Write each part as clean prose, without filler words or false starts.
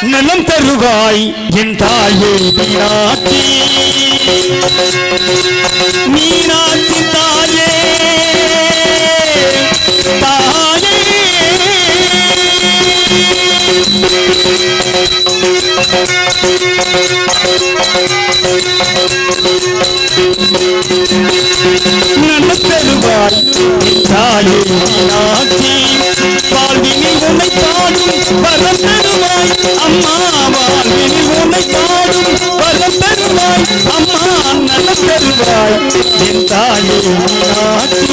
நலம் தருவாய் என் தாயே மீனாட்சி மீனாட்சி தாயே தாயே நலம் தருவாய் என் தாயே மீனாட்சி வாழ்வினில் உன்னை பாடும் வரம் தருவாய் அம்மா வாழ்வினில் உன்னை பாடும் வரம் தருவாய் அம்மா நலம் தருவாய் என் தாயே மீனாட்சி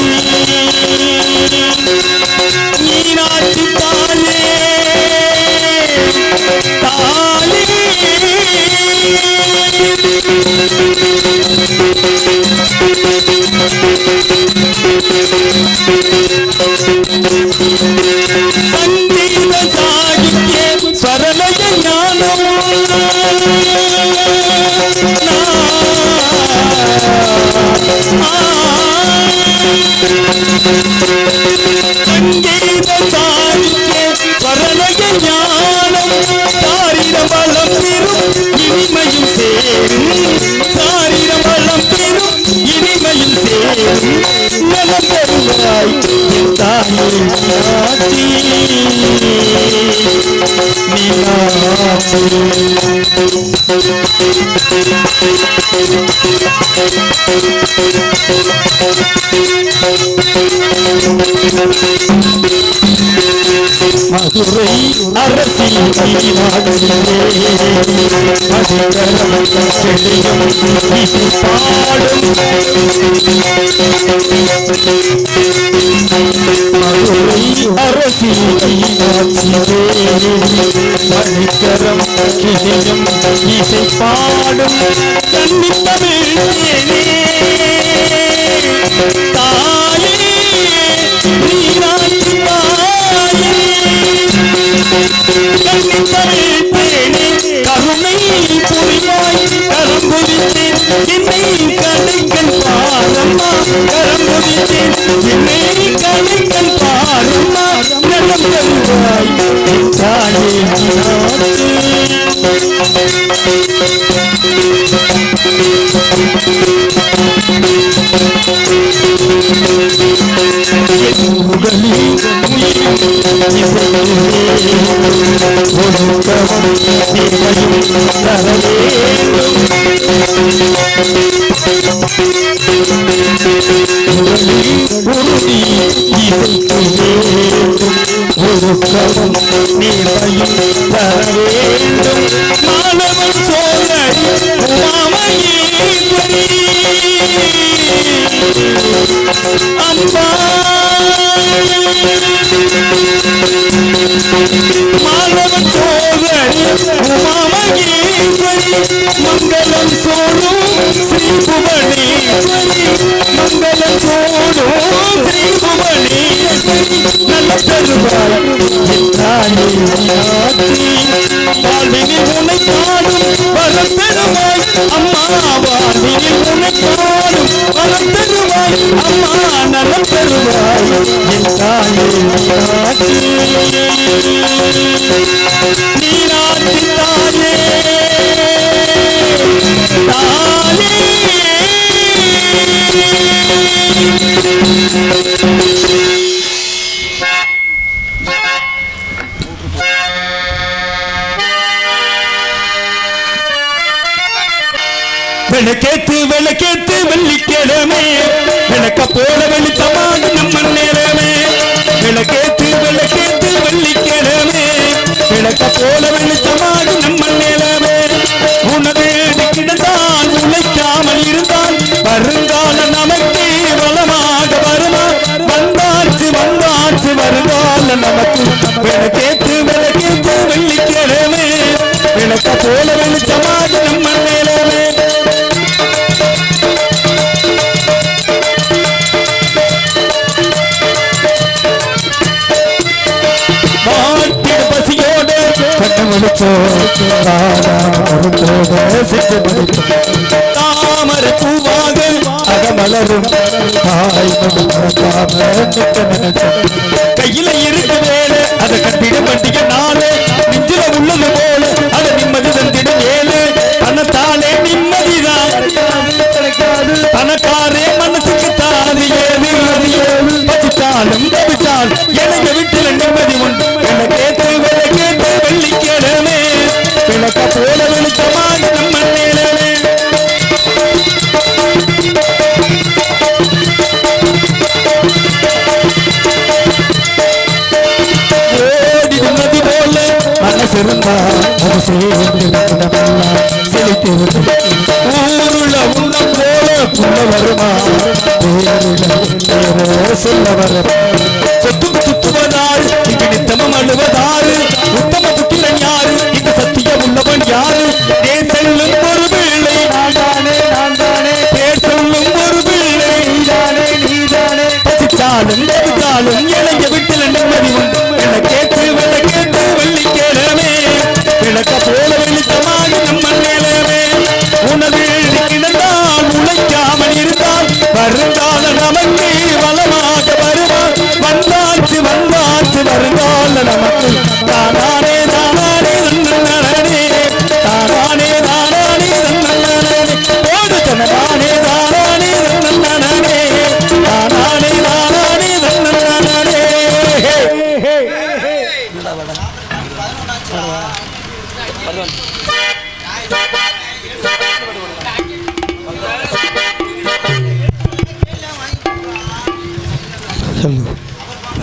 மீனாட்சி தாயே தாயே சங்கீத சாகித்ய ஸ்வரலய ஞானம் சங்கீத சாகித்ய ஸ்வரலய ஞானம் சாரிரம் வளம் பெறும் இனிமையும் சேரும் சாரிரம் வளம் பெறும் இனிமையும் சேரும் நலம் தருவாய் என் தாயே மீனாட்சி மீனாட்சி மதுரை அரசி மீனாட்சியே மதுகரம் செழியும் இசை பாடும் மதுரை அரசி மீனாட்சியே மதுகரம் செழியும் இசை பாடும் கன்னித்தமிழ் தாயே மீனாட்சி தாயே கன்னித்தமிழ் தேனே கருணை புரிவாய் கரம் குதித்தேன் என்னை கலைக்கன் பாரம்மா கரம் குதித்தேன் என்னை கலைக்கன் பாரம்மா நலம் தருவாய் என் தாயே மீனாட்சி மாணவன் சோழடி உமாமகேஸ்வரி அம்மா மாணவன் சோழடி உமாமகேஸ்வரி மங்களம் சோழும் ஸ்ரீ புவனேஸ்வரி மங்களம் சோழும் ஸ்ரீ புவனேஸ்வரி நலம் தருவாய் என் தாயே மீனாட்சி வாழ்வினில் உன்னை பாடும் வரம் தருவாய் அம்மா வாழ்வினில் உன்னை பாடும் வரம் தருவாய் அம்மா நலம் தருவாய் என் தாயே மீனாட்சி மீனாட்சி தாயே விளக்கேத்து விளக்கேத்து வெள்ளிக்கிழமை விளக்க போல வெளிச்சமாக நம்ம நேரமே விளக்கேத்து விளக்கேத்து வெள்ளிக்கிழமை விளக்க போல வெளிச்சமாக நம்ம நேரமே உனது கிடந்தான் உழைக்காமல் இருந்தால் வருங்கால நமக்கு வளமாக வருமா வந்தாச்சு வந்தாச்சு வருங்கால நமக்கு விளக்கேத்து விளக்கேத்து வெள்ளிக்கிழமை விளக்க போல வெளிச்சமாக நம்ம நேரமே தாமரை பூவாக அகமலரும் கையில இருக்கு வேலை அதை கட்டிட பண்டிகை நாளே நெஞ்சில உள்ளது போல அதை நிம்மதி தந்திட வேலை தனத்தாலே நிம்மதிதான் தனக்காரே மனசுக்கு தாது ஏது பசித்தாலும் தவித்தால் எனக்கு வீட்டில் நிம்மதி உண்டு விளக்கேத்து விளக்கேத்து வெள்ளிக்கிழமே விளக்க போல வெளிச்சமாக நம்ம நேரமே ஓடி நதி போல மனசிருந்தா அது சேர்ந்து செலுத்தி ஊருல உன்னம் போல புள்ள வருமா சொல்ல வர சொத்துக்கு சுத்துவதாறு இங்கு நித்தமம் அழுவதாறு உத்தம புத்திரன் யாரு இந்த சத்தியம் உள்ளவன் யாரு தேர் செல்லும் ஒரு பிள்ளை தேர் சொல்லும் ஒரு பிள்ளை நீதானே பசிச்சாலும் தவித்தாலும் இளைய வீட்டில் நிம்மதி உண்டு விளக்கேற்று விளக்கேற்று வெள்ளிக்கிழமே விளக்க போல வெளிச்சமாக நம்ம நிலமே உணவு கிடந்தால் உழைக்காமல் இருந்தால் வருங்கால நமக்கு வளமாக வருவார் வந்தாச்சு வந்தாச்சு வருங்கால நமக்கு தானானே தானானே தன்னே தானானே தானானே தன்னே போது தனதானே தானானே தன்னே தானானே தானானே தன்னே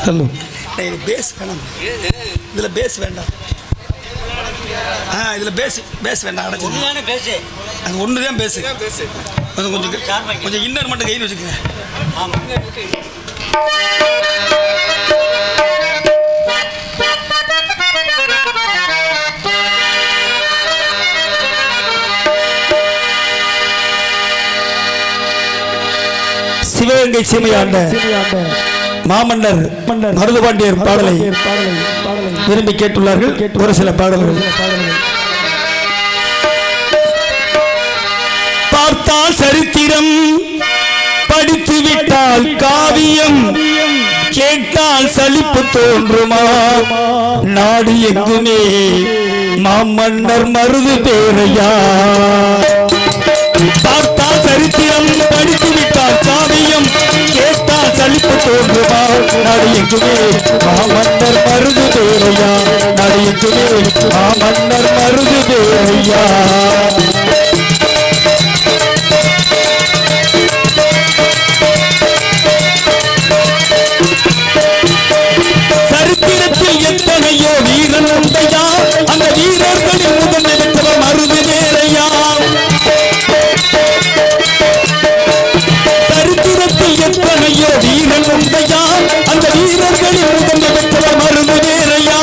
ஹலோ இது பேஸ் வேணாம் இதில் பேஸ் வேண்டாம் இதில் பேஸ் வேண்டாம் அடைச்சி அது ஒன்று தான் பேசு கொஞ்சம் இன்னர் மட்டும் கையில் வச்சுக்கோங்க சிவகங்கை சீமையாண்ட மாமன்னர் மருதுபாண்டியர் பாடலை விரும்பி கேட்டுள்ளார்கள். ஒரு சில பாடல்கள் பார்த்தால் சரித்திரம் படித்து விட்டால் காவியம் கேட்டால் சலிப்பு தோன்றுமா நாடு எங்குமே மாமன்னர் மருது பேரையா பார்த்தால் சரித்திரம் படித்து விட்டால் காவியம் கேட்டால் சலிப்பு தோன்றுமா நாடு எங்குமே மாமன்னர் மருது பேரையா நாடு எங்குமே மாமன்னர் மருது பேரையா சரித்திரத்தில் எத்தனையோ வீரன் உண்டையா அந்த வீரர்களின் முதன்மை பெற்றவர் மருது பேரையா சரித்திரத்தில் எத்தனையோ வீரன் உண்டையா அந்த வீரர்களின் முதன்மை பெற்றவர் மருது பேரையா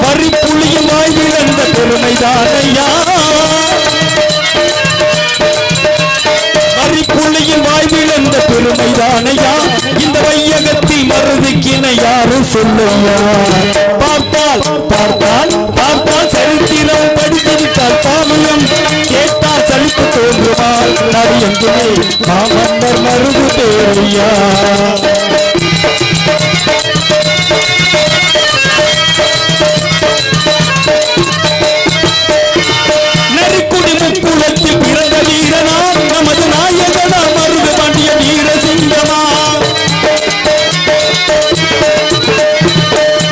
வரி புலியும் வாய்விழந்த பெருமைதானையா வரிப்புள்ளியின் வாய்விழந்த பெருமைதானையா இந்த வையகத்தில் மருதுக்கின யாரு சொல்லையா பார்த்தால் பார்த்தால் பார்த்தால் சரித்திரம் படித்துவிட்டால் காவியம் கேட்டால் சலிப்பு தோன்றுமா நாடு எங்குமே மாமன்னர் மருது பேரையா நெருக்குடி முக்குளத்தில் பிறந்த வீரனா நமது நாயகனா மருது பாண்டிய வீர சிங்கமா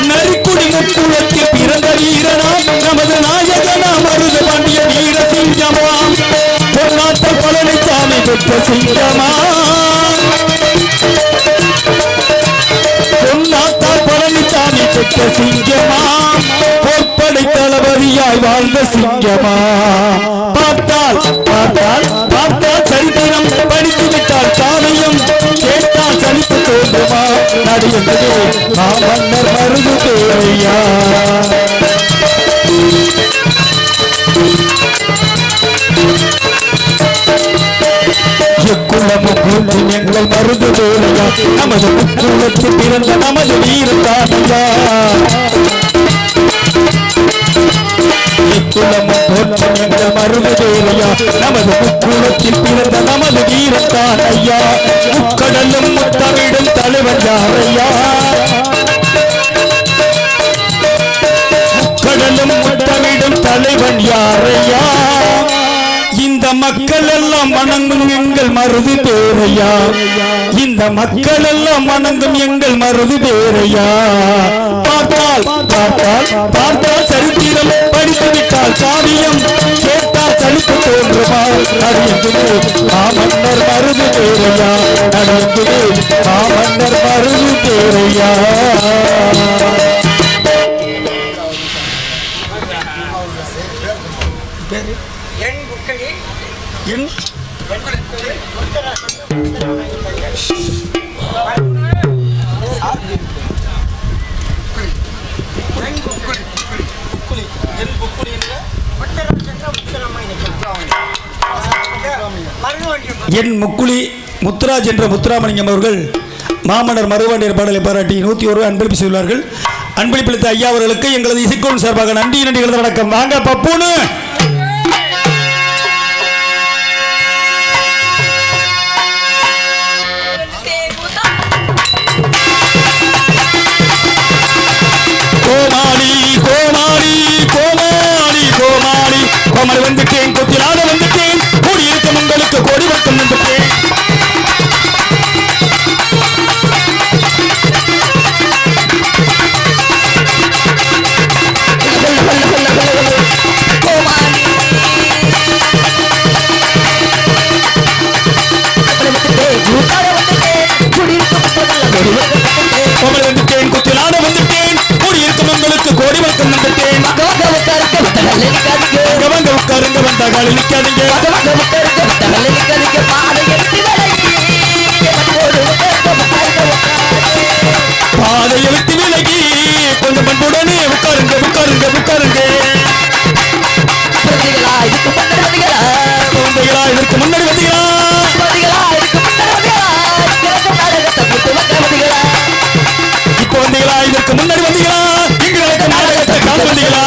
நெருக்குடி முக்குளத்தில் பிறந்த வீரனா நமது நாயகனா மருது பாண்டிய வீர சிங்கமா பொன்னாட்ட பழனிசாமி பெற்ற சிங்கமா பொன்னாட்டால் பழனிசாமி பெற்ற சிங்கமா பொற்படை தளபதியாய் வாழ்ந்த சிங்கமா பார்த்தால் பார்த்தால் பார்த்தால் சரித்திரம் படித்துவிட்டால் காவியம் கேட்டால் சலிப்பு தோன்றுமா நாடு என்பதே மாமன்னர் மருது பேரையா எக்குளமும் எங்கள் மருது பேரையா நமது முக்குளத்தில் பிறந்த நமது வீரத்தானையா முக்குளமும் தோற்றம் எங்கள் மருது தேவையா நமது முக்குளத்தில் பிறந்த நமது வீரத்தான் ஐயா முக்கடலும் முத்தமிடும் தலைவன் யாரையா முக்கடலும் முத்தமிடும் தலைவன் யாரையா இந்த மக்கள் எல்லாம் வணங்கும் எங்கள் மருது பேரையா இந்த மக்கள் எல்லாம் வணங்கும் எங்கள் மருது பேரையா பார்த்தால் பார்த்தால் பார்த்தால் சரித்திரம் படித்து விட்டால் காவியம் கேட்டால் சலிப்பு தோன்றுமா அறிந்துமே மாமன்னர் மருது பேரையா அறிந்துமே மாமன்னர் மருது பேரையா என் முக்குளி முத்துராஜ் என்ற முத்துராமலிங்கம் அவர்கள் மாமன்னர் மருதுபாண்டியர் பாடலை பாராட்டி 101 அன்பளிப்பு செய்துள்ளார்கள். அன்பளிப்பளித்த ஐயா அவர்களுக்கு எங்களது இசைக்குழு சார்பாக நன்றி நன்றிகளது வணக்கம். வாங்க பப்புனு கோமாளி கோமாளி கோமாளி கோமாளி கோமாளி வந்துட்டேன் கொத்திலாத வந்துட்டேன் கூடி இருக்கும் உங்களுக்கு கோடி வட்டம் வந்துட்டேன் கோமாளி வந்துட்டேன் கொத்திலாத வந்துட்டேன் கூடி இருக்கும் உங்களுக்கு கோடி வட்டம் வந்துட்டேன் கவங்க உட்காருங்க வந்தாங்க நிக்காதீங்க பாதையை விட்டு விலகி கொஞ்சம் பண்புடனே உட்காருங்க உட்காருங்க உட்காருங்க குழந்தைகளா இதற்கு முன்னாடி வந்தீங்களா இப்போ வந்தீங்களா இதற்கு முன்னாடி வந்தீங்களா எங்களுக்கு நாடகத்தை காண வந்தீங்களா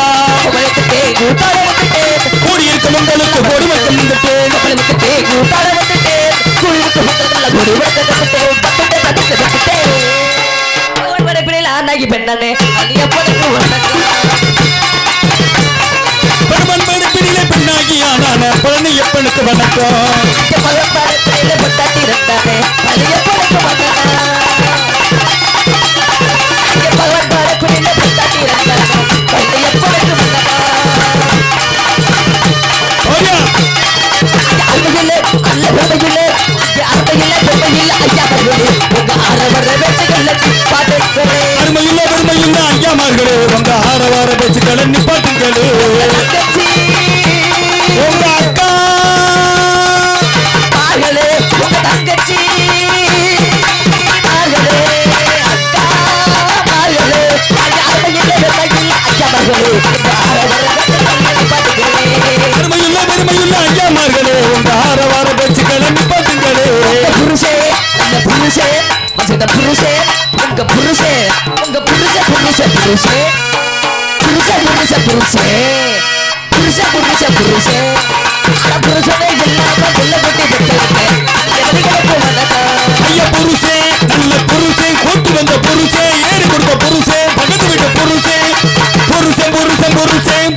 கூடி இருக்கும் உங்களுக்கு கொடி மட்டும் பெண்ணே பெருமன்பிடிலே பெண்ணாகி ஆனான பழனி எப்பனுக்கு வணக்கம் அருமையுள்ள பெருமையுள்ள ஐயாமார்களே உங்க ஆரவார பேச்சுக்களை நிப்பாட்டுங்களே உங்க அக்கா உங்க தங்கச்சி அருமையுள்ள பெருமையுள்ள ஐயாமார்களே உங்க ஆரவார பேச்சுக்களை நிப்பாட்டுங்களே புருஷே புருஷே உங்க புருஷே உங்க புருஷே உங்க புருஷ புருஷ புருஷே புருஷ புருஷ புருஷே புருஷ புருஷ புருஷே புருஷனே இல்லாம கொல்ல கொட்டி பெற்றிருக்கேன் ஐயா புருஷே நல்ல புருஷே கூட்டு வந்த புருஷே ஏறி கொடுத்த புருஷே பக்கத்து வீட்டு புருஷே புருஷன் புருஷன் புருஷன்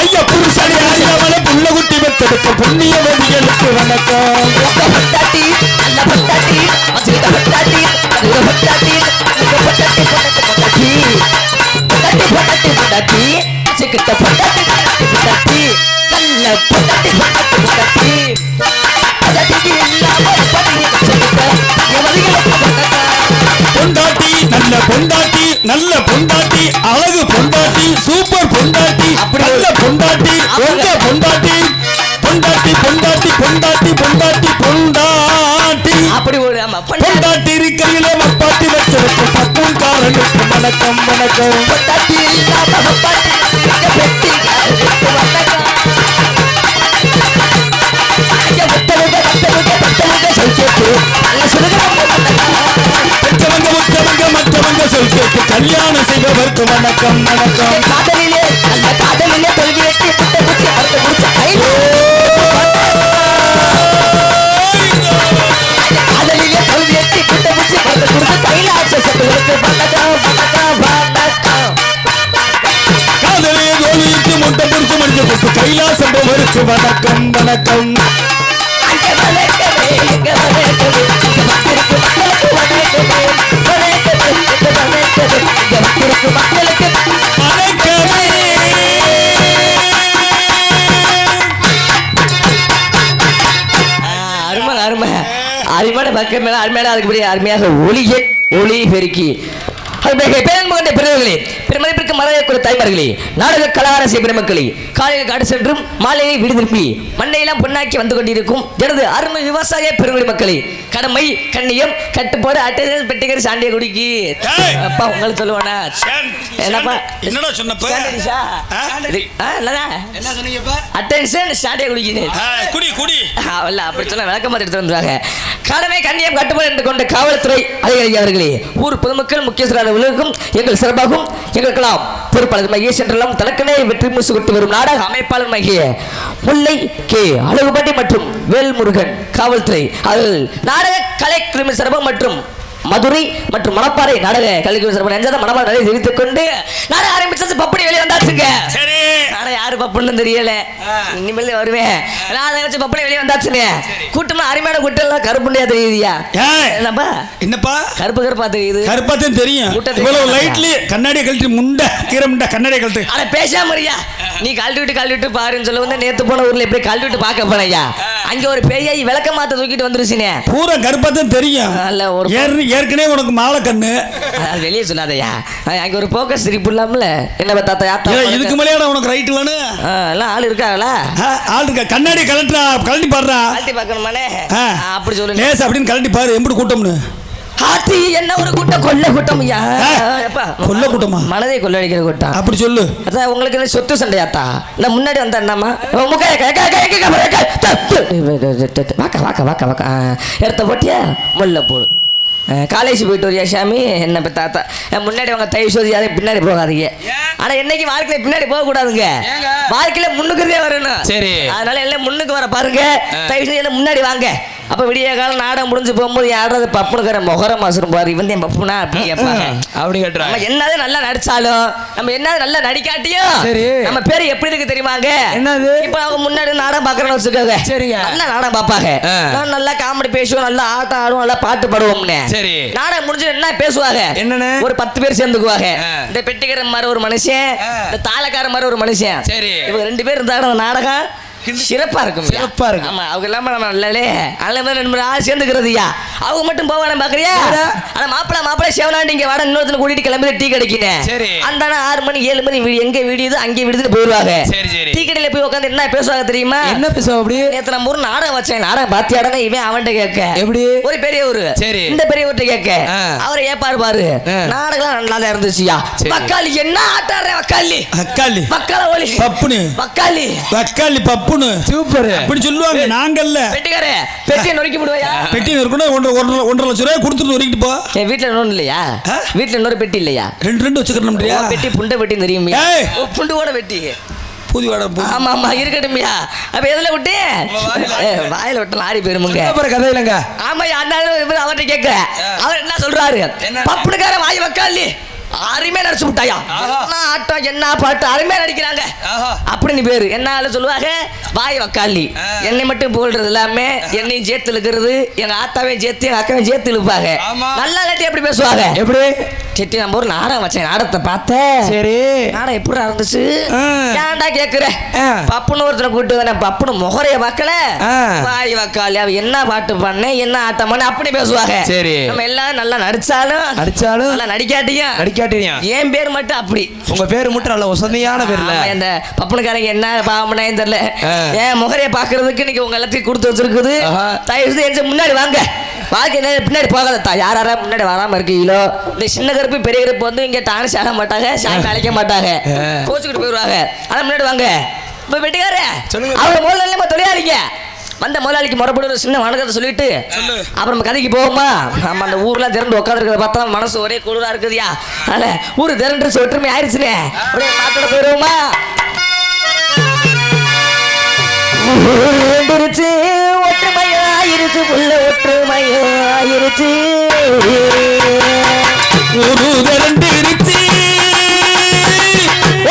ஐயா புருஷனே ஐயாவள புள்ள குட்டி பெற்றெடுத்த புண்ணியவதிகளுக்கு வணக்கம் பட்டாட்டி நல்ல பட்டாட்டி வச்சுக்கிட்ட பட்டாட்டி அதுல பட்டாட்டி பட்டாட்டி பட்டாட்டி பட்டாட்டி பட்டாட்டி பட்டாட்டி வச்சுக்கிட்ட பட்டாட்டி பட்டாட்டி கல்ல பட்டாட்டி பட்டாட்டி பட்டாட்டி பட்டாட்டிக்கு இல்லாம பட்டாட்டி வச்சுக்கிட்ட பொண்டாட்டி நல்ல பொண்டாட்டி நல்ல பொண்டாட்டி அழகு பொண்டாட்டி சூப்பர் பொண்டாட்டி நல்ல பொண்டாட்டி உங்க பொண்டாட்டி பொண்டாட்டி பொண்டாட்டி பொண்டாட்டி பொண்டாட்டி பொண்டாட்டி அப்படி ஒரு ஆமா பொண்டாட்டி இருக்கையில மப்பாட்டி வச்சிருக்கும் பப்புன் காரனுக்கு வணக்கம் வணக்கம் பொண்டாட்டி இல்லாம பட்டாட்டி பெட்டி வணக்கம் ஐயா முத்தமுக சொல்லிட்டு நல்ல சுடுகிறவங்க மற்றவங்க சொல் கேட்டு கல்யாணம் செய்பவர்க்கு வணக்கம் வணக்கம் காதலிலே நல்ல காதலிலே தோல்வியேற்றி அனைவருக்கு வணக்கம் வணக்கம். அங்கே வணக்கமே, இங்கே வணக்கமே, இங்கே வந்திருக்கும் மக்களுக்கு வணக்கமே, வணக்கமே, இங்கே வணக்கமே, இங்கே வந்திருக்கும் மக்களுக்கு வணக்கமே. அருமை அருமை அருமையான பக்கம் மேல அருமையான அதுக்கு அருமையாக ஒளி பெருக்கி பேரன்புகண்ட பிறர்களே, பெருமதிப்பிற்கு மரியாதைக்குரிய தாய்மார்களே, நாடக கலாரசிய பெருமக்களே, காலையில் காடு சென்றும் மாலையை வீடு திருப்பி மண்ணையெல்லாம் பொன்னாக்கி வந்து கொண்டிருக்கும் எனது அருமை விவசாய பெருங்குடி மக்களே, கடமை கண்ணியம் கட்டுப்பாடு அட்டெண்டன்ஸ் பெட்டிகர் சாண்டிய குடிக்கு அப்பா உங்களுக்கு சொல்லுவானா என்னப்பா என்னடா சொன்னப்ப என்ன சொன்னீங்கப்பா அட்டென்ஷன் சாண்டிய குடிக்கு குடி குடி இல்ல அப்படி சொல்ல விளக்கமாக எடுத்து வந்துருவாங்க. கடமை கண்ணியம் கட்டுப்பாடு என்று கொண்ட காவல்துறை அதிகாரி அவர்களே, ஊர் பொதுமக்கள் முக்கியஸ்தரான உலகம் எங்கள் சிறப்பாகவும் எங்களுக்கெல்லாம் பொறுப்பாளர் மைய சென்றெல்லாம் தலக்கணை வெற்றி மூசு கொண்டு வரும் நாடக அமைப்பாளர் மைய முல்லை கே அழகுபாட்டி மற்றும் வேல்முருகன் காவல்துறை அவர்கள் நாடக கலை குழும சிறப்பு மற்றும் மதுரை மற்றும் மணப்பாறை நாடக கலைக்குழு சிறப்பு நெஞ்சாத மணப்பாறை நிறைய தெரிவித்துக் கொண்டு நாடக ஆரம்பிச்சு பப்படி வெளியே வந்தாச்சுங்க. நாடக யாரு பப்புன்னு தெரியல, இனிமேல் வருவேன். நாடக வச்சு பப்படி வெளியே வந்தாச்சுங்க. கூட்டமா அருமையான கூட்டம் கருப்புண்டியா தெரியுதியா? என்னப்பா என்னப்பா கருப்பு கருப்பா தெரியுது? கருப்பாத்தையும் தெரியும். இவ்வளவு லைட்லி கண்ணாடியை கழட்டி முண்டை கீரை முண்டை கண்ணாடியை கழட்டு. அட பேசாம இருயா, நீ கழட்டி விட்டு பாருன்னு சொல்ல வந்து நேத்து போன ஊர்ல எப்படி கழட்டி விட்டு பார்க்க போனையா? அங்க ஒரு பேயாய் விளக்க மாத்த தூக்கிட்டு வந்துருச்சுனே. பூரா கருப்பாத்தையும் தெரியும். அல்ல ஒரு ஏற்கனவே உனக்கு மாலை கண்ணு வெளியே சொல்லாதயா. அங்க ஒரு போக்கஸ் சிரிப்பு இல்லாமல என்ன தாத்தா யாத்தா இதுக்கு மேலேடா உனக்கு ரைட் வேணும். எல்லாம் ஆள் இருக்காங்களா? ஆள் இருக்கா. கண்ணாடி கழட்டா கழட்டி பாடுறா. கழட்டி பார்க்கணுமானே அப்படி சொல்லு. லேஸ் அப்படின்னு கழட்டி பாரு எப்படி கூட்டம்னு. ஆத்தி என்ன ஒரு கூட்டம், கொல்ல கூட்டம். கொல்ல கூட்டமா? மனதை கொள்ளடிக்கிற கூட்டம் அப்படி சொல்லு. அதான் உங்களுக்கு என்ன சொத்து சண்டையாத்தா? நான் முன்னாடி வந்தா என்னமா எடுத்த போட்டியா முல்ல போடு. காலேஜ் போயிட்டு வரியா சாமி? என்ன தாத்தா முன்னாடி அவங்க தயவு சொல்லி யாரையும் பின்னாடி போகாதீங்க. ஆனா என்னைக்கு வாழ்க்கையில பின்னாடி போக கூடாதுங்க, வாழ்க்கையில முன்னுக்குறதே வரணும். சரி, அதனால எல்லாம் முன்னுக்கு வர பாருங்க. தயவு செய்து எல்லாம் முன்னாடி வாங்க. அப்ப விடிய காலம் நாடகம் முடிஞ்சு போகும்போது யாராவது பப்புனுக்கிற முகரம் மாசம் பாரு இவன் என் பப்புனா அப்படி கேட்பாங்க. அப்படி கேட்டுறாங்க. என்னது நல்லா நடிச்சாலும் நம்ம என்னது நல்லா நடிக்காட்டியும் சரி நம்ம பேரு எப்படி இருக்கு தெரியுமாங்க? என்னது? இப்ப அவங்க முன்னாடி நாடகம் பாக்குறேன்னு வச்சுக்கோங்க. சரிங்க, நல்லா நாடகம் பாப்பாங்க. நல்லா காமெடி பேசுவோம், நல்லா ஆட்டம் ஆடுவோம், நல்லா பாட்டு பாடுவோம்னு. சரி, நாடகம் முடிஞ்சு என்ன பேசுவாங்க? என்னன்னு ஒரு 10 பேர் சேர்ந்துக்குவாங்க. இந்த பெட்டிக்கார மாதிரி ஒரு மனுஷன், இந்த தாளக்கார மாதிரி ஒரு மனுஷன். சரி, இவங்க 2 பேர் இருந்தாலும் நாடகம் சிறப்பா இருக்கும். சிறப்பா இருக்கும். ஆமா, அவங்க இல்லாம நம்ம நல்லலே நல்ல மாதிரி 2 ஆள் சேர்ந்துக்கிறதுயா. அவங்க மட்டும் போவானே பாக்குறியா? ஆனா மாப்பிள சேவனாண்டி இங்க வாட இன்னொருத்தனை கூட்டிட்டு கிளம்பி டீ கடைக்கினேன். சரி, அந்த 6 மணி 7 மணி எங்க வீடியோ அங்கே விடுதுன்னு போயிருவாங்க. சரி சரி, டீ கடையில போய் உட்காந்து என்ன பேசுவாங்க தெரியுமா? என்ன பேசுவாங்க? அப்படி நேத்து நம்ம ஒரு நாடகம் வச்சேன், நாடகம் பாத்தியாடனா இவன் அவன்கிட்ட கேட்க எப்படி ஒரு பெரிய ஊரு. சரி, இந்த பெரிய ஊர்கிட்ட கேட்க அவரை ஏப்பாரு பாரு நாடகம் நல்லா தான் இருந்துச்சுயா. வக்காளி என்ன ஆட்டாடுற வக்காளி வக்காளி வக்கால ஒளி பப்புனு வக்காளி வக்காளி பப்பு சூப்பர் அப்படி சொல்லுவாங்க. நாங்கல்ல பெட்டிக்காரே பெட்டியை நொறுக்கி விடுவாயா? பெட்டி நொறுக்கணும் 1.5 லட்சம் ரூபாய் கொடுத்துட்டு நொறுக்கிட்டு போ. என் வீட்டுல இன்னொன்னு இல்லையா? வீட்டுல இன்னொரு பெட்டி இல்லையா? 2 வச்சுக்கணும்ன்றியா? பெட்டி புண்டை பெட்டி தெரியுமா? புண்டுவோட பெட்டி புதி வாட. ஆமா ஆமா இருக்கட்டும்யா. அப்ப எதுல விட்டு வாயில விட்டு ஆடி போயிருமுங்க. கதை இல்லைங்க. ஆமா அந்த அவர்கிட்ட கேட்க அவர் என்ன சொல்றாரு? பப்புனுக்கார வாய் வக்காலி அருமையா நடிச்சு விட்டாயா? ஆட்டம் என்ன பாட்டு அருமையா நடிக்கிறாங்க அப்படின்னு பேரு என்ன சொல்லுவாங்க? வாய் வக்காலி. என்னை மட்டும் போல்றது எல்லாமே என்னையும் சேர்த்து இழுக்கிறது, எங்க ஆத்தாவையும் சேர்த்து எங்க அக்காவையும் சேர்த்து இழுப்பாங்க. நல்லா இல்லாட்டி எப்படி பேசுவாங்க? எப்படி செட்டி நம்ம ஒரு நாடகம் வச்சேன், நாடகத்தை பார்த்தேன். சரி, நாடகம் எப்படி இருந்துச்சு? ஏன்டா கேக்குற? பப்புன்னு ஒருத்தனை கூட்டு தானே பப்புனு முகரைய வக்கல வாய் வக்காலி அவ என்ன பாட்டு பண்ண என்ன ஆட்டம் பண்ண அப்படி பேசுவாங்க. சரி, நம்ம எல்லாம் நல்லா நடிச்சாலும் நல்லா நடிக்காட்டியும் என் பேர் மட்டும் அப்படி. உங்க பேரு மட்டும் நல்ல வசதியான பேர்ல இந்த பப்புனுக்காரங்க என்ன பாவம்னா தெரியல. ஏன் முகரைய பாக்குறதுக்கு இன்னைக்கு உங்க எல்லாத்தையும் கொடுத்து வச்சிருக்குது. தயவு செய்து முன்னாடி வாங்க. வாழ்க்கை பின்னாடி போகாதா. யாரா முன்னாடி வராம இருக்கீங்களோ இந்த சின்ன கருப்பு பெரிய கருப்பு வந்து இங்க டான்ஸ் ஆக மாட்டாங்க, சாமி அழைக்க மாட்டாங்க, கோச்சுக்கிட்டு போயிடுவாங்க. ஆனா முன்னாடி வாங்க. இப்ப வெட்டிக்கார அவங்க முதல்ல தொழிலாளிங்க வந்த முதலாளிக்கு முறைப்பட ஒரு சின்ன வணக்கத்தை சொல்லிட்டு அப்புறம் கதைக்கு போவோமா? நம்ம அந்த ஊர்லாம் திரண்டு உட்காந்துருக்கிறத பார்த்தா மனசு ஒரே குளிரா இருக்குதுயா. அதனால ஊரு திரண்டு ஒற்றுமை ஆயிடுச்சுனே அப்படியே நாட்டோட போயிடுவோமா? ஒற்றுமையாயிருச்சு உள்ள ஒற்றுமையாயிருச்சு ஒரு திரண்டு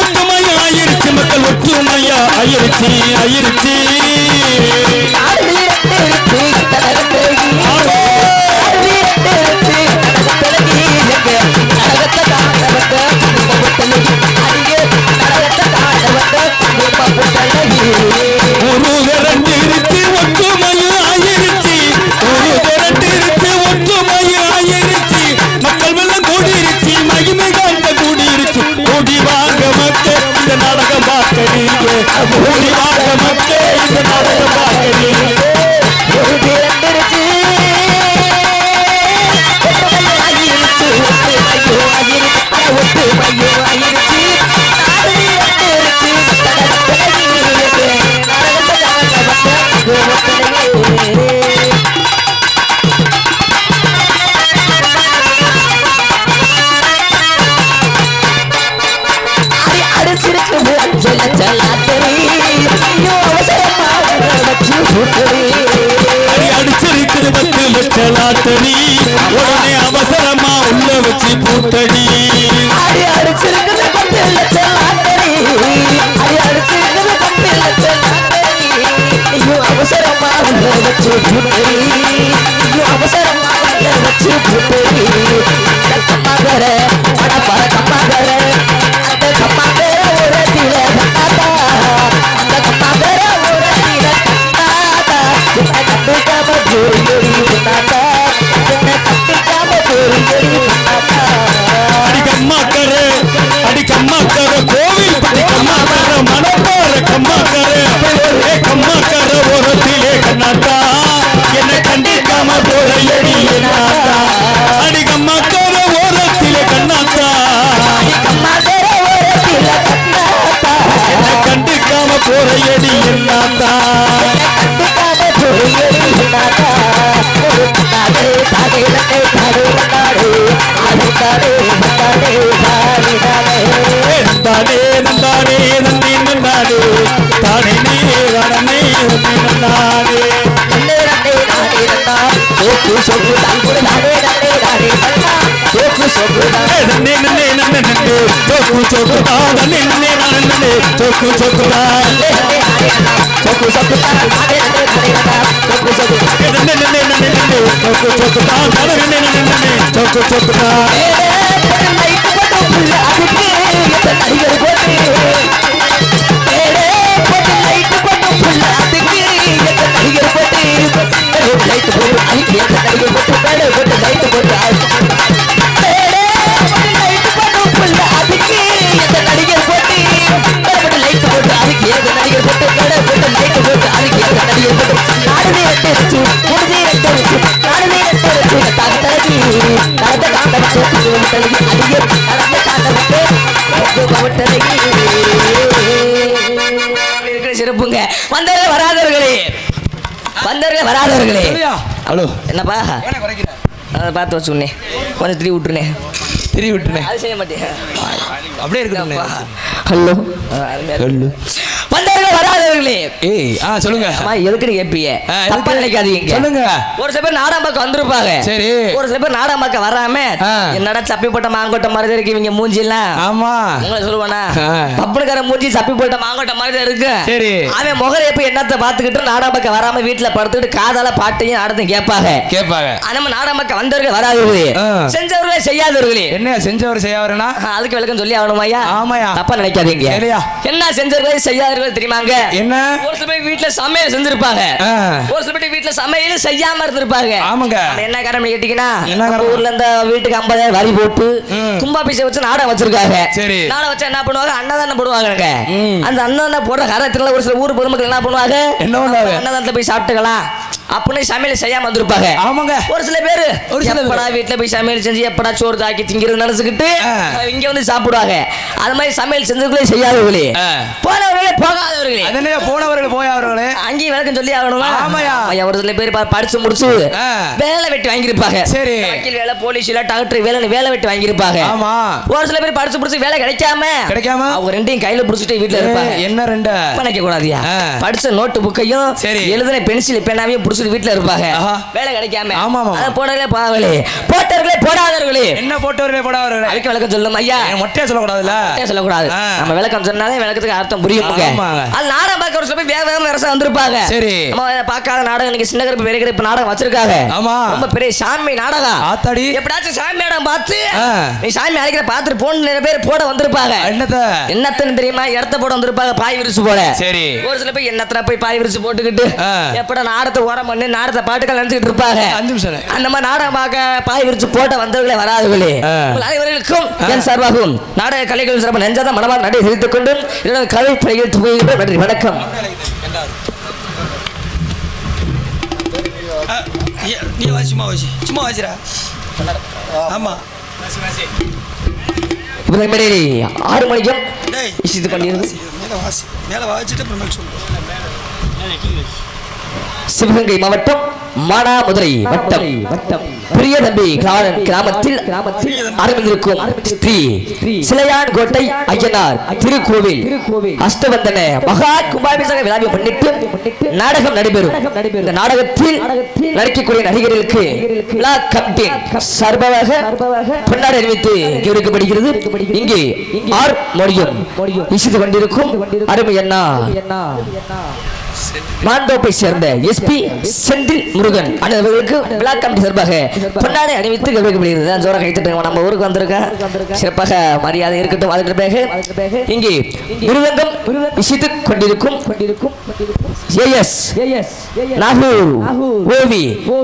ஒற்றுமையாயிருச்சு மக்கள் ஒற்றுமையாயிருச்சு. ஆயிருச்சு ஆயிருச்சு ஒரு விரண்டிருச்சு ஒற்றுமையும் ஆயிருச்சு ஒரு விரண்டிருச்சு ஒற்றுமையும் ஆயிருச்சு மக்கள் வெள்ளம் கூடிருச்சு மகிமை காண்ட கூடிருச்சு கூடி வாங்க மக்கள் இந்த நாடகம் பார்க்க நீங்க கூடி வாங்க மக்கள் இந்த நாடகம் பார்க்க நீங்க அடிச்சிருக்குது 10 லட்சம் லாட்டரி உடனே அவசரமா உள்ள வச்சு பூட்டடி அடிச்சிருக்குது 10 லட்சம் லாட்டரி அடிச்சிருக்குது 10 லட்சம் லாட்டரி ஐயோ அவசரமா உள்ள வச்சு பூட்டடி ஐயோ அவசரமா உள்ள வச்சு பூட்டடி கம்மாகர அடப்பா கம்மாகர அந்த கம்மாகர ஒரு தில கட்டாதா அந்த கம்மாகர ஒரு தில கட்டாதா என்ன கட்டுக்காம ஜோடி ஜோடி பண்ணாதா என்ன கட்டுக்காம ஜோடி ஜோடி பண்ணாதா அடி கம்மாக்கர கோவில் படி கம்மாக்கர மணப்பாற கம்மாக்கர கம்மாக்கர ஓரத்திலே கண்ணாத்தா என்ன கண்டிக்காம போற எடி என்னாத்தா அடி கம்மாக்கர ஓரத்திலே கண்ணாத்தா கம்மாகர ஒரு தில கட்டாதா என்ன கண்டிக்காம போற எடி என்னாத்தா கட்டுக்காம ஜோடி ஜோடி பண்ணாதா ஒரு கண்ணாடே தாடே தாடே தாடே தாடே அது தாடே தாடே தாடே நந்தானே நந்தானே நந்தி நந்தானே தானே நீ வடனே நந்தி நந்தானே நன்னே நன்னே நன்னே நன்னே சோக்கு சோக்கு தா நன்னே நன்னே நன்னே சோக்கு சோக்கு தா சோக்கு சோக்கு தா நன்னே நன்னே நன்னே நன்னே சோக்கு சோக்கு தா நன்னே நன்னே நன்னே சோக்கு சோக்கு தா சிறப்புங்க வந்தவர்கள் வராதவர்களே வந்தவர்கள் வராதவர்களே ஹலோ என்னப்பா அதை பார்த்து வச்சுனே கொஞ்சம் திரி விட்டுனே அது செய்ய மாட்டேன் அப்படியே இருக்கு ஹலோ ஹலோ வந்தவர்கள் வராதவர்களே ஏய் சொல்லுங்க அம்மா எதுக்குன்னு கேட்பீங்க தப்பா நினைக்காதீங்க சொல்லுங்க ஒரு சில பேர் நாடகம் பார்க்க வந்திருப்பாங்க சரி ஒரு சில பேர் நாடகம் பார்க்க வராம என்னடா சப்பி போட்ட மாங்கோட்ட மாதிரி இருக்கு இவங்க மூஞ்சி எல்லாம் ஆமா உங்களை சொல்லுவானா பப்புனுக்கார மூஞ்சி சப்பி போட்ட மாங்கோட்ட மாதிரி தான் இருக்கு சரி அவன் முகரை எப்ப என்னத்தை பார்த்துக்கிட்டு நாடகம் பார்க்க வராம வீட்டுல படுத்துக்கிட்டு காதால பாட்டையும் நாடகம் கேட்பாங்க நம்ம நாடகம் பார்க்க வந்தவர்கள் வராதவர்களே செஞ்சவர்களே செய்யாதவர்களே என்ன செஞ்சவர் செய்யாவரனா அதுக்கு விளக்கம் சொல்லி ஆகணுமாயா ஆமாயா தப்பா நினைக்காதீங்க என்ன செஞ்சவர்களே செய்யாதவர்கள் தெரியுமாங்க என்ன ஒரு சில பேர் வீட்டுல சமையல் செஞ்சிருப்பாங்க ஒரு சில பேர் வீட்டுல சமையல் செய்யாம இருந்திருப்பாங்க ஆமாங்க என்ன காரணம் கேட்டீங்கன்னா ஊர்ல இந்த வீட்டுக்கு 50,000 வரி போட்டு கும்பாபிஷேகம் வச்சு நாடகம் வச்சிருக்காங்க சரி நாடகம் வச்சா என்ன பண்ணுவாங்க அன்னதானம் போடுவாங்க அந்த அன்னதானம் போடுற காரணத்துல ஒரு சில ஊர் பொதுமக்கள் என்ன பண்ணுவாங்க அன்னதானத்துல போய் சாப்பிட்டுக்கலாம் அப்படின்னு சமையல் செய்யாம வந்திருப்பாங்க ஆமாங்க ஒரு சில பேரு எப்படா வீட்டுல போய் சமையல் செஞ்சு எப்படா சோறு தாக்கி திங்கிறது நினைச்சுக்கிட்டு இங்க வந்து சாப்பிடுவாங்க அது மாதிரி சமையல் செஞ்சவர்களே செய்யாதவர்களே போனவர்களே போகாதவர்களே அதனே போனவர்கள் போயாதவர்களே அங்கேயும் விளக்கம் சொல்லி ஆகணுமா ஆமாயா ஒரு சில பேர் படிச்சு முடிச்சு வேலை வெட்டி வாங்கியிருப்பாங்க சரி வக்கீல் வேலை போலீஸ் வேலை டாக்டர் வேலை வெட்டி வாங்கியிருப்பாங்க ஆமா ஒரு சில பேர் படிச்சு முடிச்சு வேலை கிடைக்காம அவங்க ரெண்டையும் கையில புடிச்சிட்டு வீட்டுல இருப்பாங்க என்ன ரெண்டு நினைக்க கூடாதியா படிச்ச நோட்டு புக்கையும் எழுதின பென்சில் பேனாவையும் புடிச்சிட்டு வீட்டுல இருப்பாங்க வேலை கிடைக்காம போனவர்களே போகலே போட்டவர்களே போடாதவர்களே என்ன போட்டவர்களே போடாதவர்களே அதுக்கு விளக்கம் சொல்லணும் ஐயா. மொட்டையா சொல்லக்கூடாதுல்ல, மொட்டையா சொல்லக்கூடாது. நம்ம விளக்கம் சொன்னாலே விளக்கத்துக்கு அர்த்தம் புரியுமுங்க. அது நாடகம் பார்க்க ஒரு சில பேர் வேக வேகமா ரசம் வந்திருப்பாங்க. சரி, நம்ம பார்க்காத நாடகம் இன்னைக்கு சின்ன கருப்பு பெரிய கருப்பு நாடகம் வச்சிருக்காங்க. ஆமா, ரொம்ப பெரிய சாமி நாடகம். ஆத்தாடி எப்படாச்சும் சாமி நாடகம் பார்த்து நீ சாமி அழைக்கிற பார்த்துட்டு போன நிறைய பேர் போட வந்திருப்பாங்க. என்னத்தன்னு தெரியுமா? இடத்த போட வந்திருப்பாங்க, பாய் விரிச்சு போட. சரி, ஒரு சில பேர் என்னத்துல போய் பாய் விரிச்சு போட்டுக்கிட்டு எப்படா நாடத்தை ஓரம் பண்ணி நாடத்தை பாட்டுக்கள் நினைச்சிட்டு இருப்பாங்க. அந்த மாதிரி நாடகம் பார்க்க பாய் விரிச்சு போட்ட வந்தவர்களே வராதுகளே அனைவர்களுக்கும் என் சார்பாகவும் நாடக கலைகள் சிறப்பு நெஞ்சாத மனமாக நடை தெரிவித்துக் கொண்டு என்னோட கலை பணிகள் துவங்குகிறேன். நன்றி, வணக்கம். நீ சும்மா வாசி, சும்மா வாசிடா. ஆமா, இப்போ 6 மணிக்கும் இசைத்து கொண்டிருந்தது மேலே வாசிட்டு அப்புறம் சொல்லு. சிவகங்கை மாவட்டம் மானாமதுரை வட்டம் பெரிய தம்பி கிராமத்தில் ஆரம்பித்திருக்கும் ஸ்ரீ சிலையான் கோட்டை ஐயனார் திருக்கோவில் அஷ்டவந்தன மகா கும்பாபிஷேக விழாவை முன்னிட்டு நாடகம் நடைபெறும். இந்த நாடகத்தில் நடிக்கக்கூடிய நடிகர்களுக்கு விழா கமிட்டி சார்பாக பொன்னாடை அறிவித்து கௌரவிக்கப்படுகிறது. இங்கே 6 மணியும் இசைத்து கொண்டிருக்கும் அருமை அண்ணா மாண்டோப்பை சேர்ந்த எஸ்பி செந்தில் முருகன் அனைவர்களுக்கு விழா கமிட்டி சார்பாக பொன்னாடை அணிவித்து கௌரவிக்கப்படுகிறது. ஜோர கைத்தட்டுங்க, நம்ம ஊருக்கு வந்திருக்க சிறப்பாக மரியாதை இருக்கட்டும். அதுக்கு பிறகு இங்கே மிருதங்கம் இசைத்துக் கொண்டிருக்கும் ஏஎஸ் நாகூர் ஓவி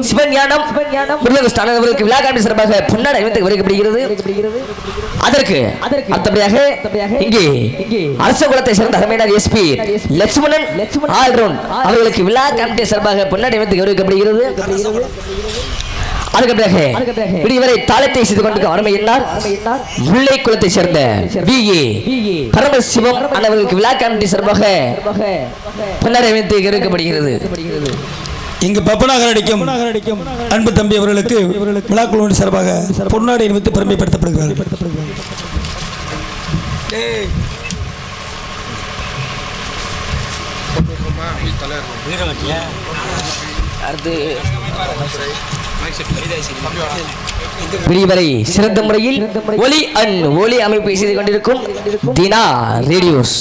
சிவஞானம் மிருதங்க அனைவர்களுக்கு விழா கமிட்டி சார்பாக பொன்னாடை அணிவித்து கௌரவிக்கப்படுகிறது. அதற்கு அடுத்தபடியாக இங்கே அரச குலத்தை சேர்ந்த அருமையார் எஸ்பி லட்சுமணன் ஆல்ரவுண்ட் அவர்களுக்கு விழா கமிட்டி சார்பாக பொன்னாடை அணிவித்து கௌரவிக்கப்படுகிறது. அதுக்கு பிறகு இவரை தாளத்தை செய்து கொண்டு அருமை என்னார் முல்லை குலத்தை சேர்ந்த விஏ பரமசிவம் அவர்களுக்கு விழா கமிட்டி சார்பாக பொன்னாடை அணிவித்து கௌரவிக்கப்படுகிறது. இங்கு பப்பனாகர் அடிக்கும் அன்பு தம்பி அவர்களுக்கு விழா குழுவின் சார்பாக பொன்னாடை அணிவித்து பெருமைப்படுத்தப்படுகிறார். விடிவரை சிறந்த முறையில் ஒலி அமைப்பை செய்து கொண்டிருக்கும் தினா ரேடியோஸ்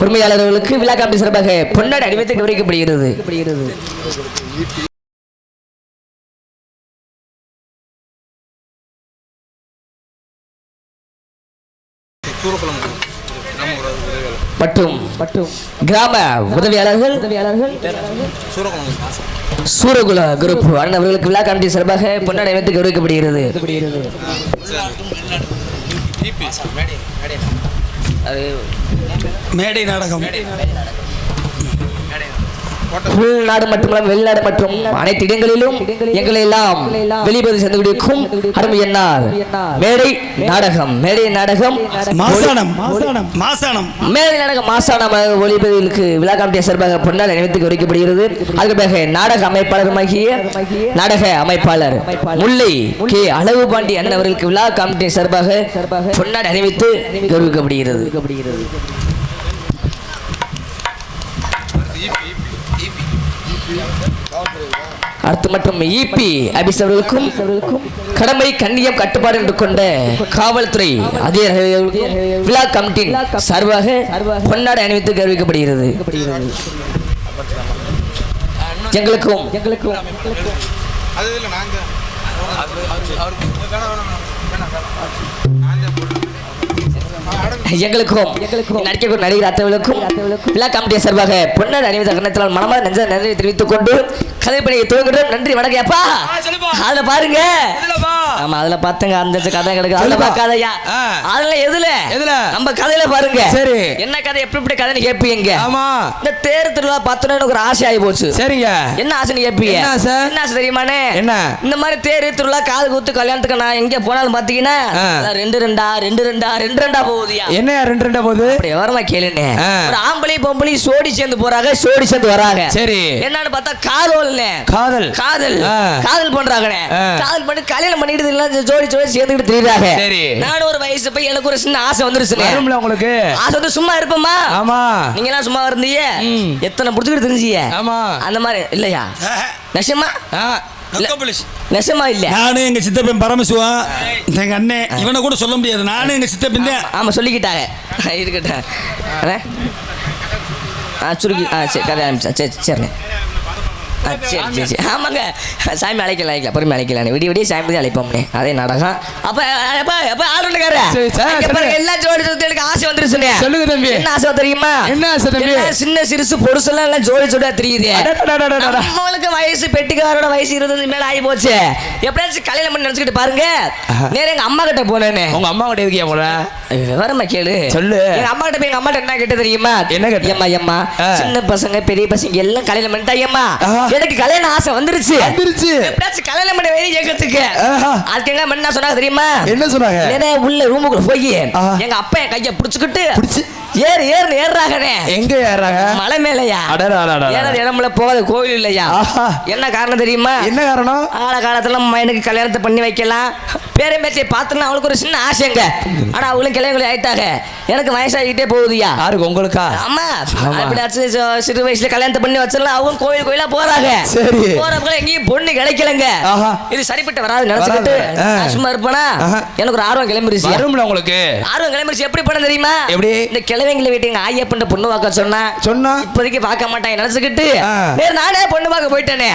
உரிமையாளர்களுக்கு விழா கமிட்டி சார்பாக பொன்னாடை அணிவித்து கௌரவிக்கப்படுகிறது. மற்றும் கிராம உதவியாளர்கள் சூரகுல குரூப் அவர்களுக்கு விழா கமிட்டி சார்பாக பொன்னாடை அணிவித்து கௌரவிக்கப்படுகிறது. மேடை நாடகம் உள்நாடு மட்டுமல்ல வெளிநாடு மற்றும் அனைத்து இடங்களிலும் எங்களை எல்லாம் வெளிப்பது சென்று கொண்டிருக்கும் அருமை என்னார் மேடை நாடகம் மாசானம் ஒளிப்பதிவுக்கு விழா கமிட்டி சார்பாக பொன்னாடை அணிவித்து கௌரவிக்கப்படுகிறது. அதுக்கு பிறகு நாடக அமைப்பாளர் முல்லை கே அளவு பாண்டி அண்ணன் அவர்களுக்கு விழா கமிட்டி சார்பாக பொன்னாடை அணிவித்து கௌரவிக்கப்படுகிறது. அடுத்து மற்றும் இபி அபிஸ் அவர்களுக்கும் கடமை கண்ணியம் கட்டுப்பாடு என்று கொண்ட காவல்துறை அதிகாரிகளுக்கும் விழா கமிட்டி சார்பாக பொன்னாடை அணிவித்து கௌரவிக்கப்படுகிறது. எங்களுக்கும் நடிக்கக்கூடிய நடிகர் அத்தவர்களுக்கும் விழா கமிட்டி சார்பாக பொன்னாடை அணிவித்த கண்ணத்தினால் மனமார்ந்த நெஞ்ச நன்றி தெரிவித்துக் கொண்டு கதைப்பணியை துவங்குகிறோம். நன்றி, வணக்கம். அப்பா அதுல பாருங்க, ஆமா அதுல பாத்துங்க அந்த கதை கிடக்கு, அதுல பார்க்காதயா, அதுல எதுல நம்ம கதையில பாருங்க. சரி, என்ன கதை எப்படி கதைன்னு கேட்பீங்க. ஆமா, இந்த தேர் திருவிழா பார்த்தோன்னா எனக்கு ஒரு ஆசை ஆகி போச்சு. சரிங்க, என்ன ஆசைன்னு கேட்பீங்க. என்ன ஆசை தெரியுமானே? என்ன இந்த மாதிரி தேர் திருவிழா காது குத்து கல்யாணத்துக்கு நான் எங்க போனாலும் பாத்தீங்கன்னா 2 போகுதியா? என்ன 2 போகுது? அப்படி விவரமா கேளுங்க. ஒரு ஆம்பளை பொம்பளை சோடி சேர்ந்து போறாங்க, சோடி சேர்ந்து வராங்க. சரி, என்னன்னு பார்த்தா காதல் பண்றாங்க. காதல் பண்ணி கல்யாணம் பண்ணிட்டு ஜோடி சேர்ந்துக்கிட்டு திரியுறாங்க. சரி, நானும் ஒரு வயசு போய் எனக்கு ஒரு சின்ன ஆசை வந்துருச்சு. உங்களுக்கு ஆசை வந்து சும்மா இருப்போமா? ஆமா, நீங்க எல்லாம் சும்மா இருந்தீங்க, எத்தனை புடிச்சுக்கிட்டு தெரிஞ்சீங்க. ஆமா, அந்த மாதிரி இல்லையா? நெசமா நெசமா இல்ல நானும் எங்க சித்தப்பன் பரமசிவா எங்க அண்ணன் இவனை கூட சொல்ல முடியாது. நானும் எங்க சித்தப்பன் தான். ஆமா சொல்லிக்கிட்டாங்க இருக்கட்டும். சுருக்கி சரி கதை ஆரம்பிச்சா சரி சரிண்ணே. சரி சரி சரி ஆமாங்க சாமி அழைக்கலாம் பொறுமை அழைக்கலாம் விடிய விடிய சாமி தான் அழைப்போம்னே அதே நாடகம். அப்போ அப்போ ஆளுநர்கார எல்லா ஜோடி எனக்கு ஆசை வந்துருச்சுண்ணே. சொல்லுங்க தம்பி என்ன ஆசை தெரியுமா? என்ன ஆசை தம்பி? சின்ன சிறுசு பொருசெல்லாம் எல்லாம் ஜோடி ஜோடியா தெரியுது. நம்மளுக்கு வயசு பெட்டிக்காரோட வயசு 20 மேல ஆகி போச்சு. எப்படியாச்சும் கல்யாணம் பண்ணி நினைச்சுக்கிட்டு பாருங்க. நேரம் எங்க அம்மா கிட்ட போனேன்னு. உங்க அம்மா கிட்ட இருக்கியா போல விவரமா கேளு சொல்லு. எங்க அம்மா கிட்ட போய் எங்க அம்மா என்ன கேட்ட தெரியுமா? என்ன கேட்ட? அம்மா சின்ன பசங்க பெரிய பசங்க எல்லாம் கல்யாணம் பண்ணிட்டாயம்மா எனக்கு கல்யாணம் ஆசை வந்துருச்சு எப்படியாச்சும் கல்யாணம் பண்ண வேணும் கேட்கறதுக்கு. அதுக்கு எங்க என்ன சொன்னாங்க தெரியுமா? என்ன சொன்னாங்க? உள்ள ரூமுக்குள்ள போய் எங்க அப்பா என் கையை பிடிச்சுக்கிட்டு ஏறாங்கனே. எங்க ஏறாங்க? மலை மேலையா? இடம்ல போகாத கோவில் இல்லையா? என்ன காரணம் தெரியுமா? என்ன காரணம்? ஆள காலத்துல எனக்கு கல்யாணத்தை பண்ணி வைக்கலாம் பேரை பேச்சை பார்த்தோன்னா அவளுக்கு ஒரு சின்ன ஆசைங்க. ஆனா அவளும் கிளையங்களை ஆயிட்டாங்க. எனக்கு வயசாகிட்டே போகுதுயா. யாருக்கு? உங்களுக்கா? ஆமா அப்படியாச்சும் சிறு வயசுல கல்யாணத்தை பண்ணி வச்சிடலாம். அவங்க கோயிலா போறாங்க. சரி போறப்ப எங்கேயும் பொண்ணு கிடைக்கலங்க. இது சரிப்பட்டு வராது நினைச்சுக்கிட்டு சும்மா இருப்பானா எனக்கு ஒரு ஆர்வம் கிளம்பிருச்சு. உங்களுக்கு ஆர்வம் கிளம்பிருச்சு. எப்படி பண்ண தெரியுமா? எப்படி? இந்த கிழவங்களை வீட்டு எங்க ஐயா பண்ண பொண்ணு பார்க்க சொன்னா இப்போதைக்கு பார்க்க மாட்டாங்க நினைச்சுக்கிட்டு நானே பொண்ணு பார்க்க போயிட்டேனே.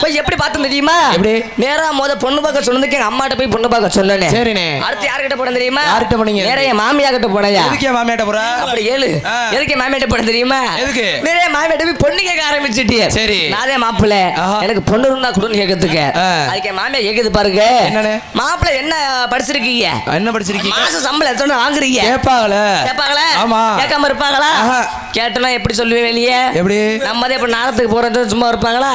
போய் எப்படி பார்த்தேன் தெரியுமா? எப்படி? நேரா பொண்ணு பார்க்க சொன்னதுக்கு எங்க அம்மாட்ட போய் பொண்ணு பார்க்க சொன்னேனே. சரிண்ணே. அடுத்து யார்கிட்ட போன தெரியுமா? யார்கிட்ட போனீங்க? நேரா என் மாமியா கிட்ட போனயா. எதுக்கு மாமியாட்ட போற? அப்படி ஏழு எதுக்கு மாமியாட்ட போன தெரியுமா? எதுக்கு? நேரா மாமியாட்ட போய் பொண்ணு கேட்க ஆரம்பிச்சிட்டியே. சரி நானே மாப்பிள்ளை எனக்கு பொண்ணு இருந்தா கொடுன்னு கேட்கறதுக்கு. அதுக்கு மாமியா கேக்குது பாருங்க. என்னன்னு? மாப்பிள்ளை என்ன படிச்சிருக்கீங்க? என்ன படிச்சிருக்கீங்க? மாசம் சம்பளம் எத்தனை வாங்குறீங்க? கேட்பாங்களா? ஆமா கேட்காம இருப்பாங்களா? கேட்டனா எப்படி சொல்லுவேன் வெளியே? எப்படி? நம்ம இப்ப நாளத்துக்கு போறது சும்மா இருப்பாங்களா?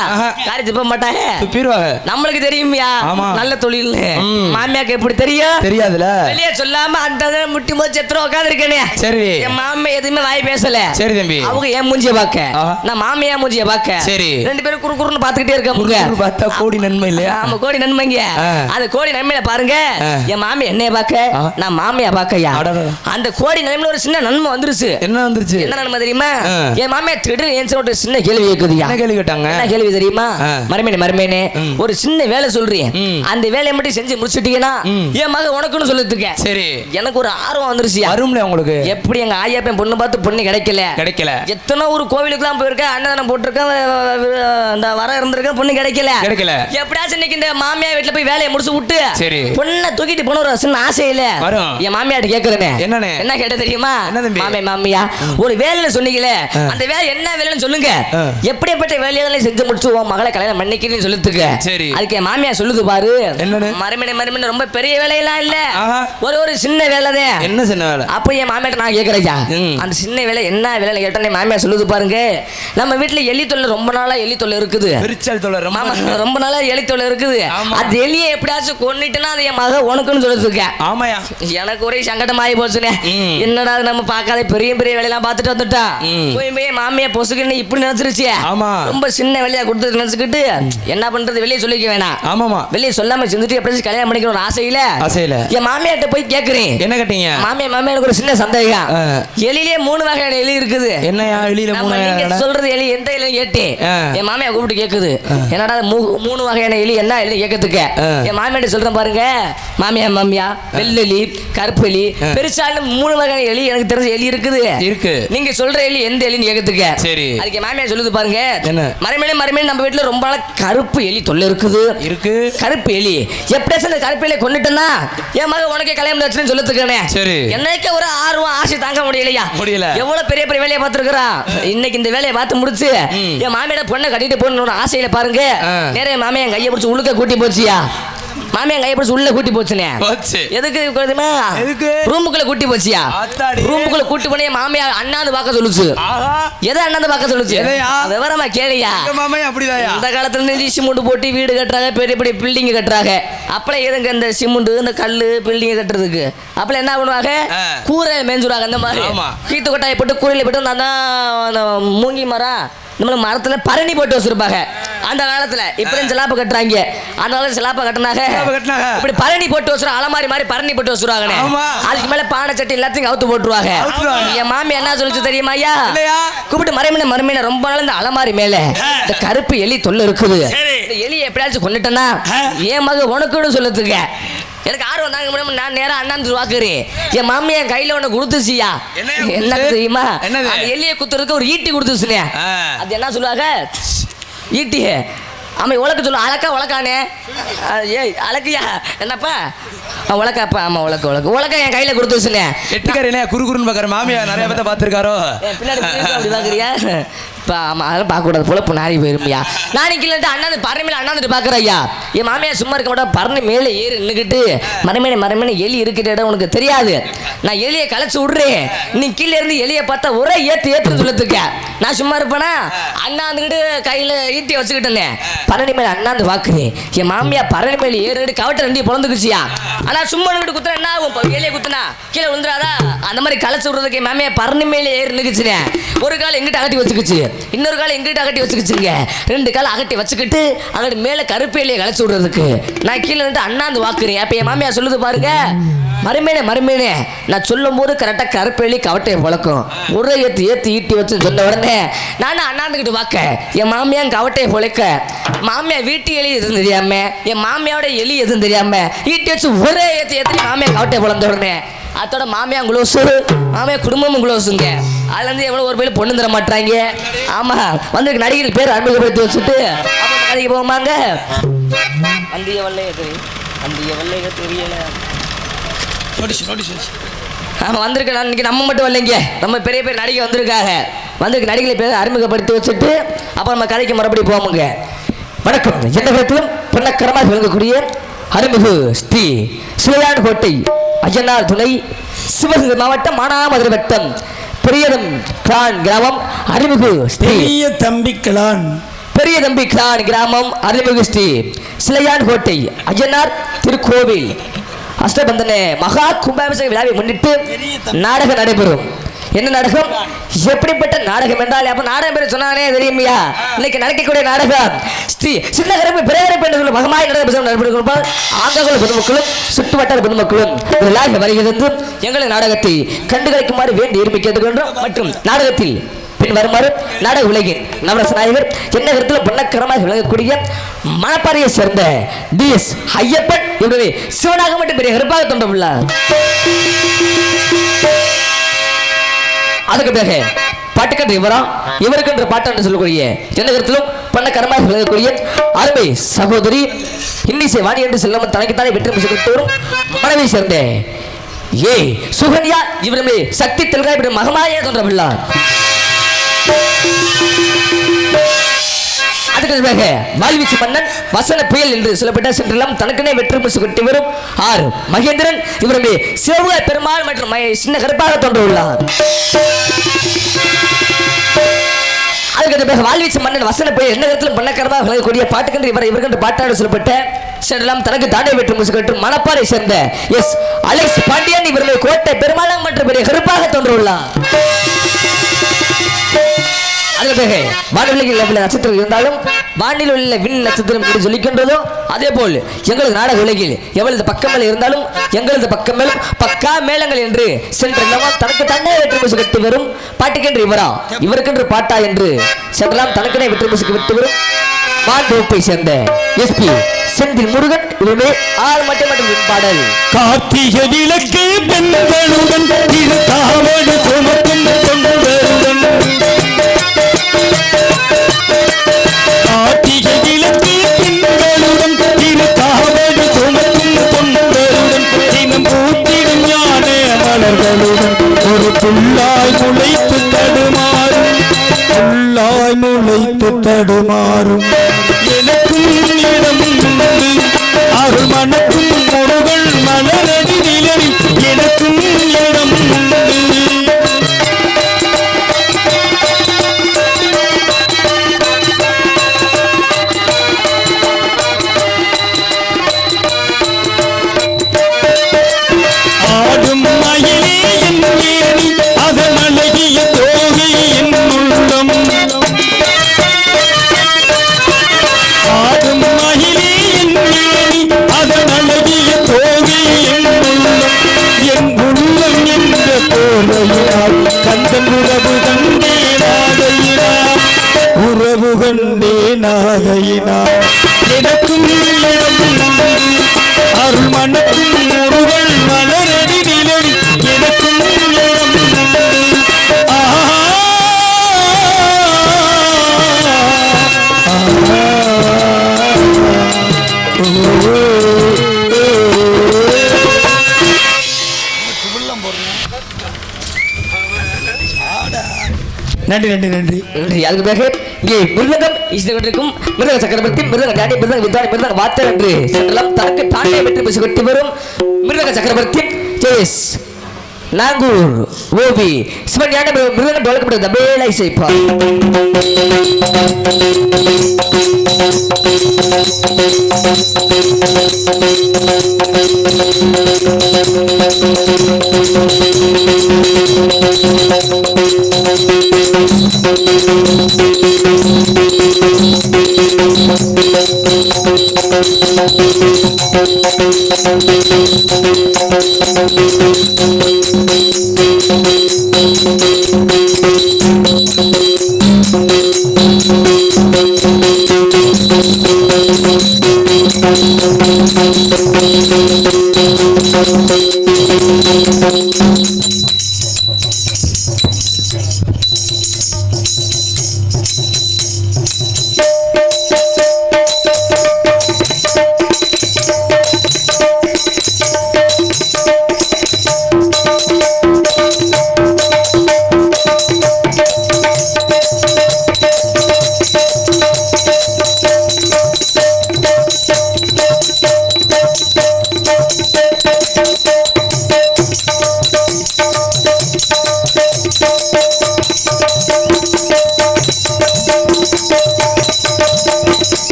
காரி திப்ப மாட்டாங்க துப்பிடுவாங்க. நம்மளுக்கு தெரியுமியா நல்ல தொழில். மாமியாக்கு எப்படி தெரியும்? தெரியாதுல. வெளியே சொல்லாம அந்த முட்டி மோதி செத்துற உட்கார்ந்து இருக்கேனே. சரி என் மாமியா எதுவுமே வாய் பேசல. சரி தம்பி அவங்க என் மூஞ்சிய பாக்க நான் மாமியா மூஞ்சிய பாக்க. சரி ரெண்டு பேரும் குறுகுறுன்னு பாத்துக்கிட்டே இருக்காங்க. பார்த்தா கோடி நன்மை இல்லையா? ஆமா கோடி நன்மைங்க. அந்த கோடி நன்மையில பாருங்க என் மாமி என்னைய பாக்க நான் மாமியா பாக்கையா. அந்த கோடி நன்மையில ஒரு சின்ன நன்மை வந்துருச்சு. என்ன வந்துருச்சு? என்ன நன்மை தெரியுமா? என் மாமியா திடீர்னு ஏன்சர் ஒரு சின்ன கேள்வி கேக்குதுயா. என்ன கேள்வி கேட்டாங்க? என்ன கேள்வி தெரியுமா? மருமேனே ஒரு சின்ன வேலை சொல்றேன் அந்த வேலையை மட்டும் செஞ்சு முடிச்சிட்டீங்கன்னா என் மக உனக்குன்னு சொல்லிட்டு. சரி எனக்கு ஒரு ஆர்வம் வந்துருச்சு. வரும்ல உங்களுக்கு? எப்படி எங்க ஆயா பையன் பொண்ணு பார்த்து பொண்ணு கிடைக்கல. எத்தனை ஒரு கோவிலுக்கு எல்லாம் போயிருக்கேன் அன்னதானம் போட்டிருக்கேன் அந்த வர இருந்திருக்கேன் பொண்ணு கிடைக்கல. எப்படியாச்சும் இன்னைக்கு இந்த மாமியா வீட்டுல போய் வேலையை முடிச்சு விட்டு சரி பொண்ணை தூக்கிட்டு போன ஒரு சின்ன ஆசையில என் மாமியாட்ட கேக்குறேன். என்ன கேட்ட தெரியுமா? மாமியா ஒரு வேலையில சொன்னீங்களே அந்த வேலை என்ன வேலைன்னு சொல்லுங்க. எப்படிப்பட்ட வேலையை செஞ்சு முடிச்சு உன் மகளை கல்யாணம் பண்ணிக்கிறேன்னு சொல்லுதுக்கு. சரி அதுக்கு என் மாமியா சொல்லுது பாரு. மருமனை ரொம்ப பெரிய வேலையெல்லாம் இல்ல ஒரு சின்ன வேலை தான். என்ன சின்ன வேலை? அப்ப என் மாமியாட்ட நான் கேக்குறேன் அந்த சின்ன வேலை என்ன வேலை கேட்டேன். மாமியா சொல்லுது பாருங்க நம்ம வீட்டுல எலி தொல்லை ரொம்ப நாளா எலி தொல்லை இருக்குது. ரொம்ப நாளா எலி தொல்லை இருக்குது. அது எலியை எப்படியாச்சும் கொன்னிட்டுனா அது என் மக உனக்குன்னு சொல்லிட்டு. ஆமாயா எனக்கு ஒரே சங்கடம் ஆகி போச்சுனே. என்னடா நம்ம பார்க்காத பெரிய பெரிய வேலையெல்லாம் பார்த்துட்டு வந்துட்டா போய் மாமியா பொசுக்குன்னு இப்படி நினைச்சிருச்சு. ரொம்ப சின்ன வேலையா கொடுத்து நினைச்சுக்கிட்டு என்ன பண்றது வெளியே சொல்லிக்க வேணாம். ஆமாமா வெளியே சொல்லாம செஞ்சுட்டு எப்படி கல்யாணம் பண்ணிக்கிற ஒரு ஆசையில என் மாமியாட்ட போய் கேக்குறேன். என்ன கேட்டீங்க? மாமியா எனக்கு ஒரு சின்ன சந்தேகம். எலியிலே 3 வகையான எலி இருக்குது. என்னையா எலியில 3 வகையான சொல்றது எலி எந்த எலின்னு கேட்டேன். என் மாமியா கூப்பிட்டு கேக்குது என்னடா 3 வகையான எலி என்ன எலி கேட்கறதுக்கு. என் மாமியாட்ட சொல்றேன் பாருங்க மாமியா வெள்ளெலி கருப்பு எலி பெருசாலும் 3 வகையான எலி எனக்கு தெரிஞ்ச எலி இருக்குது. நீங்க சொல்ற எலி எந்த எலின்னு கேட்கறதுக்கு. சரி அதுக்கு மாமியா சொல்லுது பாருங்க மறுமணி நம்ம வீட்டுல ரொம்ப கருப்பு எலி தொல்லை இருக்குது. கருப்பு எலி எப்படியாச்சும் அந்த கருப்பு எலியை கொண்டுட்டேன்னா என் மக உனக்கே கல்யாணம் வச்சுன்னு சொல்லிட்டுருக்கேன். சரி என்னைக்கு ஒரு ஆர்வம் ஆசை தாங்க முடியலையா? எவ்வளவு பெரிய பெரிய வேலையை பார்த்துருக்கா. இன்னைக்கு இந்த வேலையை பார்த்து முடிச்சு என் மாமியோட பொண்ணை கட்டிட்டு போகணும்னு ஆசையில பாருங்க நிறைய மாமியா என் கையை பிடிச்சி உழுக்க கூட்டி போச்சியா. மாமியா கையை பிடிச்சி உள்ள கூட்டி போச்சுனே. எதுக்கு ரூமுக்குள்ள கூட்டி போச்சியா? ரூமுக்குள்ள கூட்டி போனே மாமியா அண்ணாந்து பார்க்க சொல்லுச்சு. எதை அண்ணாந்து பார்க்க சொல்லுச்சு? விவரமா கேளியா? இந்த காலத்துல இருந்து சிமெண்ட் போட்டு வீடு கட்டுறாங்க பெரிய பெரிய பில்டிங் கட்டுறாங்க. அப்பளம் எதுங்க இந்த சிமெண்ட் இந்த கல்லு பில்டிங் கட்டுறதுக்கு அப்பளம் என்ன பண்ணுவாங்க கூரை மேஞ்சுறாங்க. அந்த மாதிரி கீத்து கொட்டாயை போட்டு கூரையில போட்டு அந்த மூங்கி மரம் நம்மள மரத்துல பரணி போட்டு வச்சிருப்பாங்க. அந்த காலத்துல இப்ப சிலாப்ப கட்டுறாங்க. அந்த காலத்துல சிலாப்ப கட்டினாங்க. இப்படி பரணி போட்டு வச்சுருவாங்க. அலமாரி மாதிரி பரணி போட்டு வச்சுருவாங்க. அதுக்கு மேல பானை சட்டி எல்லாத்தையும் அவுத்து போட்டுருவாங்க. என் மாமி என்ன சொல்லிச்சு தெரியுமா ஐயா? கூப்பிட்டு மறைமீன ரொம்ப நாள் இந்த அலமாரி மேல இந்த கருப்பு எலி தொல்லை இருக்குது. இந்த எலியை எப்படியாச்சும் கொண்டுட்டேன்னா என் மக உனக்குன்னு சொல்லுதுங்க. எனக்கு ஆர்வம் தாங்க முடியும். நான் நேரம் அண்ணாந்து வாக்குறேன். என் மாமி என் கையில ஒண்ணு கொடுத்துச்சியா? என்ன தெரியுமா? எலியை குத்துறதுக்கு ஒரு ஈட்டி கொடுத்துச்சுனே. அது என்ன சொல்லுவாங்க? ஈட்டி. ஆமா உலக்க சொல்லு. அழக்கா உலக்கானே. ஏய் அழக்கியா என்னப்பா? உலக்காப்பா. ஆமா உலக்க என் கையில கொடுத்துச்சுனே. எட்டுக்காரே குறுகுறுன்னு பாக்குற மாமியா நிறைய பேத்த பாத்துருக்காரோ. பின்னாடி அப்படி பாக்குறியா? ஆமா அதெல்லாம் பார்க்க கூடாது. பொழப்பு நாரி போயிருமியா. நாளைக்கு அண்ணாந்து பரணி மேல அண்ணாந்துட்டு பாக்குற ஐயா. என் மாமியா சும்மா இருக்க மாட்டா. பரணி மேல ஏறி நின்னுக்கிட்டு மறைமேனே எலி இருக்கிற இடம் உனக்கு தெரியாது. நான் எலியை கலைச்சு விடுறேன். நீ கீழே இருந்து எலியை பார்த்தா ஒரே ஏத்துன்னு சொல்லிருக்க. நான் சும்மா இருப்பேனா? அண்ணாந்துக்கிட்டு கையில ஈட்டி வச்சுக்கிட்டேனே. பரணி மேல அண்ணாந்து வாக்குறேன். என் மாமியா பரணி மேல ஏறிட்டு கவட்டை ரெண்டி பொழந்துக்குச்சியா. ஆனா சும்மா குத்துற என்ன ஆகும்? எலியை குத்துனா கீழே விழுந்துடாதா? அந்த மாதிரி கலைச்சு விடுறதுக்கு என் மாமியா பரணி மேல ஏறி நிக்குச்சுனே. ஒரு கால் எங்கிட்ட அகட்டி வச்சுக்குச்சு, இன்னொரு காலம் எங்கிட்ட அகட்டி வச்சுக்கிச்சுங்க. 2 காலம் அகட்டி வச்சுக்கிட்டு அங்கிட்டு மேல கருப்பேலியை கலைச்சு விடுறதுக்கு நான் கீழே நின்று அண்ணாந்து வாக்குறேன். அப்ப என் மாமியா சொல்லுது பாருங்க, மறுமேனே நான் சொல்லும் போது கரெக்டா கருப்பேலி கவட்டையை பழக்கும். ஒரே ஏத்தி ஈட்டி வச்சு சொன்ன உடனே நானும் அண்ணாந்துக்கிட்டு வாக்க. என் மாமியா கவட்டையை பொழைக்க. மாமியா வீட்டு எலி எதுவும் தெரியாம, என் மாமியாவோட எலி எதுவும் தெரியாம ஈட்டி வச்சு ஒரே ஏத்தி மாமியா கவட்டையை பொழந்த உடனே அதோட மாமியா குளோஸு, மாமியா குடும்பமும் குளோஸுங்க. அதுலேருந்து எவ்வளோ ஒரு பேர் பொண்ணு தர மாட்டாங்க. ஆமாம் வந்திருக்கு நடிகர் பேர் அறிமுகப்படுத்தி வச்சுட்டு அப்புறம் கடைக்கு போமாங்க. அந்திய வல்லைய தெரியல. ஆமாம் வந்திருக்க நான் இன்னைக்கு நம்ம மட்டும் வரலைங்க, நம்ம பெரிய பேர் நடிகை வந்திருக்காங்க. வந்திருக்கு நடிகளை பேர் அறிமுகப்படுத்தி வச்சுட்டு அப்புறம் நம்ம கதைக்கு மறுபடியும் போவோமுங்க. வணக்கம். எந்த இடத்திலும் பொன்னக்கரமாக விளங்கக்கூடிய அருள்மிகு ஸ்ரீ சிலையான் கோட்டை ஐயனார் துணை, சிவகங்கை மாவட்டம், மானாமதுரை வட்டம், பெரியதம் கிளான் கிராமம், அருள்மிகு பெரிய தம்பி கிளான் கிராமம், அருள்மிகு ஸ்ரீ சிலையான் கோட்டை ஐயனார் திருக்கோவில் அஷ்டபந்தன மகா கும்பாபிஷேக விழாவை முன்னிட்டு நாடகம் நடைபெறும். என்ன நாடகம்? எப்படிப்பட்ட நாடகம் என்றால் அப்ப நாடகம் பேர் சொன்னானே தெரியுமையா? இன்னைக்கு நடக்கக்கூடிய நாடகம் ஸ்ரீ சின்ன கருப்பு பிரேரப்பு என்று சொல்லும் மகமாய் நடைபெறும். ஆங்ககுல பொதுமக்களும் சுற்றுவட்டார பொதுமக்களும் வருகிறது. எங்களது நாடகத்தை கண்டுகளிக்குமாறு வேண்டி விரும்பி கேட்டுக்கொண்டோம். மற்றும் நாடகத்தில் பின் வருமாறு நாடக உலகின் நவரச நாயகர் என்ன கருத்தில் பொன்னக்கரமாக விளங்கக்கூடிய மணப்பாறையை சேர்ந்த DS ஐயப்பன் இவரது சிவனாக மட்டும் பெரிய கருப்பாக தோன்றவுள்ளார். அதுக்கு பிறகு பாட்டுக்கன்று இவருக்கு என்ற பாட்டு சொல்லக்கூடிய எந்த கருத்திலும் பண்ணக்கரமாக விளங்கக்கூடிய அருமை சகோதரி இன்னிசை வாணி என்று செல்லாமல் தனக்குத்தானே வெற்றி மனைவி சேர்ந்த சுகன்யா இவருமே சக்தி தெல்காய் மகமாயே தோன்றவுள்ளார். அதுக்கு பிறகு வாழ்வீச்சு மன்னன் வசன புயல் என்று சொல்லப்பட்ட சென்றெல்லாம் தனக்குனே வெற்றி பரிசு கொட்டி வரும் ஆர் மகேந்திரன் இவருமே சிவகாய் பெருமாள் மற்றும் சின்ன கருப்பாக தோன்றுள்ளார். அதுக்கு பிறகு வாழ்வீச்சு மன்னன் வசன புயல் என்ன இடத்திலும் பண்ணக்கரமாக விளங்கக்கூடிய பாட்டுக்கன்று இவருக்கு பாட்டாடு சொல்லப்பட்ட சென்றெல்லாம் தனக்கு தானே வெற்றி பரிசு கட்டும் மணப்பாறை சேர்ந்த அலெக்ஸ் பாண்டியன் இவருமே கோட்டை பெருமாள் மற்றும் பெரிய கருப்பாக தோன்றுள்ளார். வானிலையில் உள்ள நட்சத்திரம் இருந்தாலும் வானில் உள்ள விண் நட்சத்திரம் என்று சொல்லிக்கின்றதோ அதே போல் எங்களது நாடக உலகில் எவ்வளவு பக்கங்கள் இருந்தாலும் எங்களது பக்கமேல் பக்கா மேளங்கள் என்று சென்றெல்லாம் தனக்கு தன்னே வெற்றி பரிசு கட்டி வரும் பாட்டுக்கென்று இவருக்கென்று பாட்டா என்று சென்றெல்லாம் தனக்குனே வெற்றி பரிசு விட்டு வரும் மாண்டோப்பை சேர்ந்த SP செந்தில் முருகன் இவருமே ஆள் மட்டும் பாடல். கார்த்திகை விளக்கு பெண்களுடன் காவடு சுமக்கும் கொண்டருடன், கார்த்திகை விளக்கு பெண்களுடன் காவடு சுமக்கும் கொண்டருடன், தினம் பூத்திடும் ஞான மலர்களுடன் ஒரு புல்லாய் முளைத்து தடுமாறும் எனக்கும் இடம் அருள் மனக்கும் முருகன் மலரடி நிலவில் எனக்கும் இடம் ஆடும் மயிலே என் ஏணி அதன் அழகிய தோகை கந்தன் உறவு கண்டேனாகையினா உறவு கண்டேனாகையினா எனக்கும் அருள் மனக்கும் முருகன் மலரடி நிலவி எனக்கும் நன்றி நன்றி நன்றி நன்றி. அதுக்கு பிறகு இங்கே மிருதங்கம் இசைக்கும் மிருதக சக்கரவர்த்தி மிருதங்க டாடி மிருதங்க வித்வானி மிருதங்க வாத்தர் என்று சென்றலாம் தனக்கு தானே வெற்றி பேசி கொட்டி வரும் மிருதக சக்கரவர்த்தி ஜெயஸ் நாகூர் ஓவி சிவன் ஞான மிருதங்க டொலக்கப்பட்ட தபேல இசைப்பா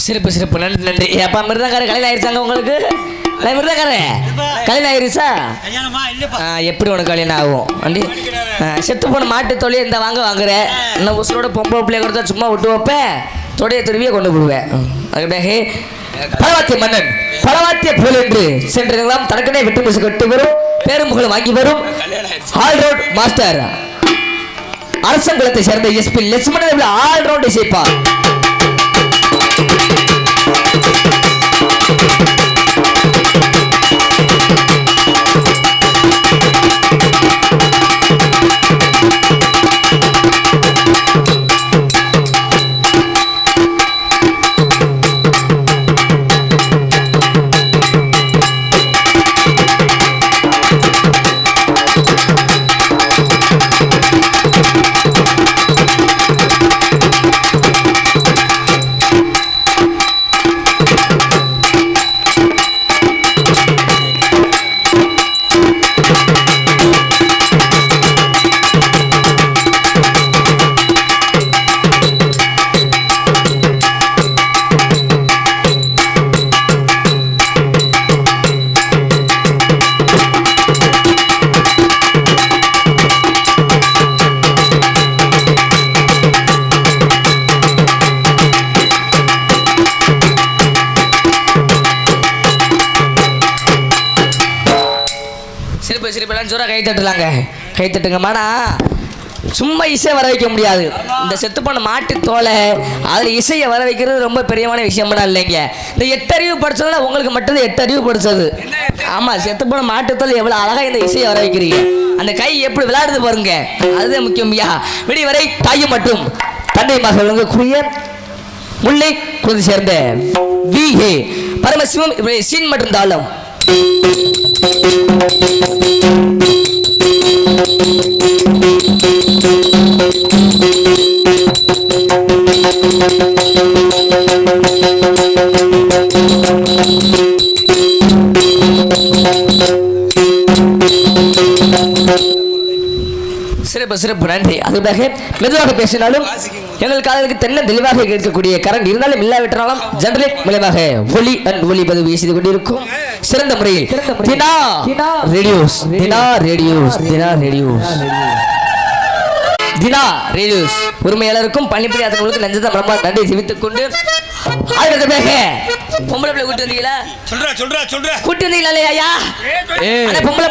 சிறப்பு சிறப்பு நன்றி நன்றி. அப்பா மிருதங்காரர் கல்யாணம் ஆயிடுச்சாங்க உங்களுக்கு? மிருதங்காரர் கல்யாணம் ஆயிடுச்சா? எப்படி உனக்கு கல்யாணம் ஆகும் வண்டி? செத்து போன மாட்டு தொழில் இந்த வாங்குற இன்னும் உசுரோட பொம்பளை பிள்ளைய கொடுத்தா சும்மா விட்டு வைப்பேன், தொடைய துருவியை கொண்டு போடுவேன். அதுக்கு பலவாத்திய மன்னன் பலவாத்திய புகழ் என்று சென்றெல்லாம் தனக்கனே வெட்டு முசு கட்டு வரும் பேரும் புகழ் வாங்கி வரும் ஆல்ரவுண்ட் மாஸ்டர் அரசங்குளத்தை சேர்ந்த எஸ்பி லட்சுமணன் ஆல்ரவுண்ட் இசைப்பார். சிரிப்பெல்லாம் ஜோரா கை தட்டலாங்க, கை தட்டுங்க. மானா சும்மா இசை வர வைக்க முடியாது. இந்த செத்து போன மாட்டு தோலை அதில் இசையை வர வைக்கிறது ரொம்ப பெரியமான விஷயம்னா இல்லைங்க. இந்த 8 அறிவு படிச்சதுனால உங்களுக்கு மட்டும்தான் 8 அறிவு படிச்சது. ஆமாம், செத்து போன மாட்டு தோல் எவ்வளோ அழகாக இந்த இசையை வர வைக்கிறீங்க. அந்த கை எப்படி விளையாடுது பாருங்க, அதுதான் முக்கியம்யா. விடிவரை தாயும் மற்றும் தந்தை மகள் கூறிய முல்லை குழந்தை சேர்ந்த வி.ஏ. பரமசிவம் இவருடைய சீன் மற்றும் தாளம். சிறப்பு சிறப்பு நன்றி. அதுக்காக மெதுவாக பேசினாலும் எங்கள் காதலுக்கு தென்ன தெளிவாக இருக்கக்கூடிய கரண்ட் இருந்தாலும் இல்லாவிட்டாலும் ஜெனரேட் மூலமாக ஒளி அண்ட் ஒளிபதிவு செய்து கொண்டிருக்கும் சிறந்த முறையில் தினா ரேடியோஸ் உரிமையாளருக்கும் பணிபுரியாதவர்களுக்கு நெஞ்சத்தை ரொம்ப நன்றி தெரிவித்துக் கொண்டு அடுத்ததாக பொம்பளை பிள்ளை கூட்டி வந்தீங்களா? சொல்றா கூட்டி வந்தீங்களா ஐயா? பொம்பளை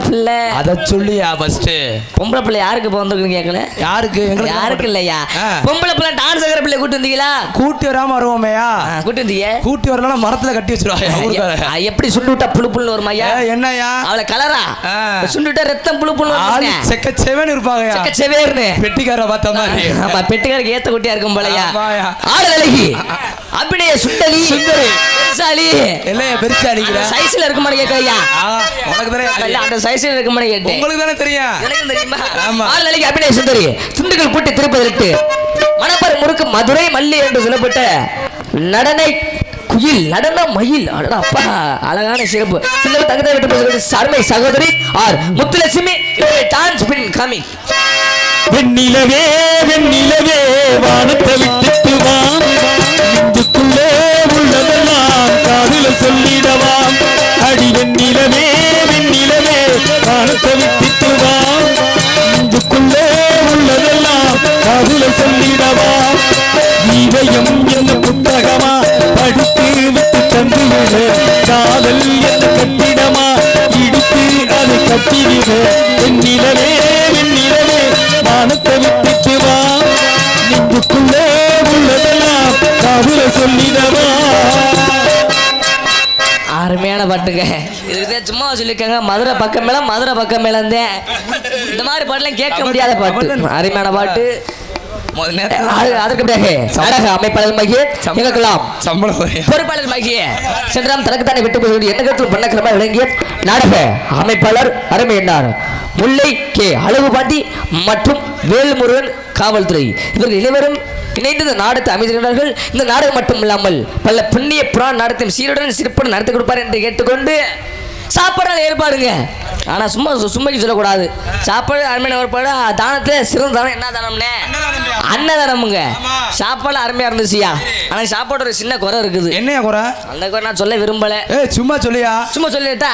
பிள்ளை அத சொல்லியா ஃபர்ஸ்ட். பொம்பளை பிள்ளை யாருக்கு வந்திருக்குன்னு கேட்கல. யாருக்கு இல்லையா? பொம்பளை பிள்ளை டான்ஸ் ஆகிற பிள்ளை கூட்டி வந்தீங்களா? கூட்டி வராம வருவோமையா? கூட்டி வந்தீங்க. கூட்டி வரலாம் மரத்துல கட்டி வச்சிருவாங்க. எப்படி சுண்டு விட்டா புழு புழு வருமாயா? என்னையா அவளை கலரா சுண்டு விட்டா ரத்தம் புழு புழு வருவாங்க. செக்க செவன் இருப்பாங்க. செக்க செவேர்னு பெட்டிக்கார பார்த்த மாதிரி. ஆமா, பெட்டிக்காரருக்கு ஏத்த குட்டியா இருக்கும் போலயா. ஆளு அழகி அபிநய சுண்டலி பெருசாலி இல்லையா பெருசா அடிக்கிற சைஸ்ல இருக்குமான்னு கேட்கலையா? உனக்கு தெரியும். அந்த சைஸ்ல இருக்குமான்னு கேட்டேன். உங்களுக்கு தானே தெரியும். எனக்கு தெரியுமா? ஆமா. ஆளு அழகி அபிநய சுந்தரி துண்டுகள் கூட்டி திருப்பதற்கு மணப்பாறை முறுக்கு மதுரை மல்லி என்று சொல்லப்பட்ட நடனை குயில் நடன மயில் அப்பா அழகான சிறப்பு சில தகுந்த விட்டு சர்மை சகோதரி ஆர் முத்துலட்சுமி டான்ஸ் பின் காமி. வெண்ணிலவே வானத்தை விட்டுட்டு வா, நெஞ்சுக்குள்ளே உள்ளதெல்லாம் காதுல சொல்லிடவாம். அடி வெண்ணிலவே வானத்தை விட்டுட்டு வா, நெஞ்சுக்குள்ளே உள்ளதெல்லாம் காதுல சொல்லிடவாம். இதயம் என்ன புத்தகமா படித்து விட்டு தந்துவிடு, காதல் என்ன கட்டிடமா இடித்து அதை கட்டிவிடு. வெண்ணிலவே வானத்தை விட்டுட்டு வா, நெஞ்சுக்குள்ளே உள்ளதெல்லாம் காதுல சொல்லிடவா. அருமையான பாட்டுங்க. இதுக்கு சும்மா சொல்லியிருக்காங்க மதுரை பக்கம் மேல இருந்தேன். இந்த மாதிரி பாட்டுலாம் கேட்க முடியாத பாட்டு. அருமையான பாட்டு. அதற்கு பிறகு நாடக அமைப்பாளர் மகிய எங்கெல்லாம் பொறுப்பாளர் மகிய சென்றாம் தனக்குத்தானே விட்டு போய் என்ன கருத்து பண்ண கிரம விளங்கிய நாடக அமைப்பாளர் அருமை என்னார் முல்லை கே அழகு பாண்டி மற்றும் வேல்முருகன் காவல்துறை இவர்கள் இளைவரும் இணைந்து இந்த நாடகத்தை அமைந்திருக்கிறார்கள். இந்த நாடகம் மட்டும் இல்லாமல் பல புண்ணிய புராண நாடகத்தையும் சீருடன் சிறப்புடன் நடத்தி கொடுப்பார் என்று கேட்டுக்கொண்டு சாப்பாடு ஏற்பாடுங்க. ஆனால் சும்மைக்கு சொல்லக்கூடாது. சாப்பாடு அருமையான ஏற்பாடு. தானத்தில் சிறந்த தானம் என்ன தானம்னே? அன்னதானமுங்க. சாப்பாடு அருமையா இருந்துச்சுயா. ஆனால் சாப்பாடு ஒரு சின்ன குறை இருக்குது. என்னையா குறை? அந்த குறை நான் சொல்ல விரும்பல. சும்மா சொல்லிட்டா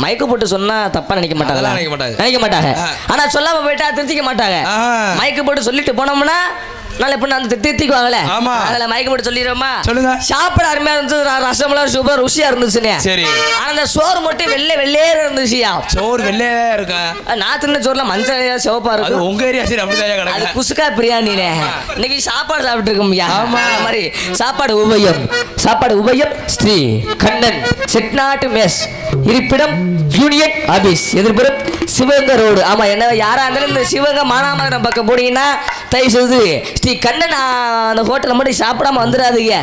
மைக்கு போட்டு சொன்னா தப்பா நினைக்க மாட்டாங்க. ஆனா சொல்லாம போயிட்டா திருத்திக்க மாட்டாங்க. மைக்கு போட்டு சொல்லிட்டு போனோம்னா நாளை இப்ப நான் திருத்திக்குவாங்கல்ல. அதில் மயக்க போட்டு சொல்லிடுறோமா? சொல்லுங்க. சாப்பாடு அருமையா இருந்துச்சு. ரசமெல்லாம் சூப்பர் ருசியா இருந்துச்சுன்னு. சரி. ஆனா அந்த சோறு மட்டும் வெள்ளையேற இருந்துச்சுயா. சோறு வெள்ளையா இருக்கா? நான் தின்ன சோறுல மஞ்சள் சிவப்பா இருக்கு. உங்க ஏரியா சரி அப்படிதான் கிடக்கு. அது குசுக்கா பிரியாணினே. இன்னைக்கு சாப்பாடு சாப்பிட்டு இருக்கோம்யா. ஆமா. அந்த மாதிரி சாப்பாடு உபயம் ஸ்ரீ கண்ணன் செட்நாட்டு மெஸ் இருப்பிடம் யூனியன் ஆபீஸ் எதிர்ப்புறம் சிவகங்கை ரோடு. ஆமா, என்ன யாரா இருந்தாலும் இந்த சிவகங்கை மானாமதுரம் பக்கம் போனீங்கன்னா தயவு செய்து ஸ்ரீ கண்ணன் அந்த ஹோட்டலில் மட்டும் சாப்பிடாம வந்துடாதீங்க.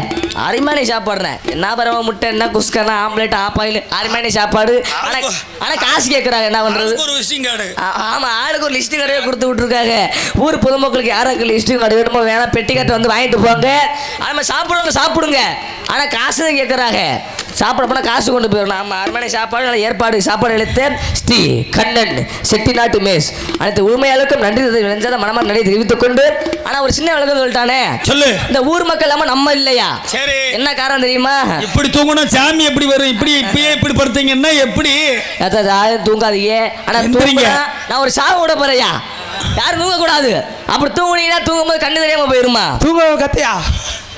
அருமையான சாப்பாடுறேன். என்ன பரவ முட்டை என்ன குஸ்கனா ஆம்லேட் ஆப்பாயில் அருமையான சாப்பாடு. ஆனா காசு கேட்குறாங்க. என்ன பண்றது? ஆமா, ஆளுக்கு ஒரு லிஸ்ட் கார்டே கொடுத்து விட்டுருக்காங்க. ஊர் பொதுமக்களுக்கு யாருக்கு லிஸ்ட் கார்டு வேணுமோ வேணாம் பெட்டி கட்டை வந்து வாங்கிட்டு போங்க. அது சாப்பிடுங்க. ஆனா காசு தான் கேட்குறாங்க. சாப்பிட போனால் காசு கொண்டு போயிடணும். நம்ம அருமையான சாப்பாடு அளித்த ஸ்ரீ கண்ணன் செட்டிநாட்டு மேஸ் அனைத்து உரிமையாளருக்கும் நன்றி விளைஞ்சாத மனமாக நன்றி தெரிவித்துக் கொண்டு ஆனால் ஒரு சின்ன விளக்கம் சொல்லிட்டானே. சொல்லு. இந்த ஊர் மக்கள் இல்லாம நம்ம இல்லையா? சரி. என்ன காரணம் தெரியுமா? இப்படி தூங்கினா சாமி எப்படி வரும்? இப்படி படுத்தீங்கன்னா எப்படி? தூங்காதீங்க. ஆனா நான் ஒரு சாவு விட போறையா? யாரும் தூங்க கூடாது. அப்படி தூங்குனீங்கன்னா தூங்கும்போது கண்ணு தெரியாம போயிருமா? தூங்க கத்தையா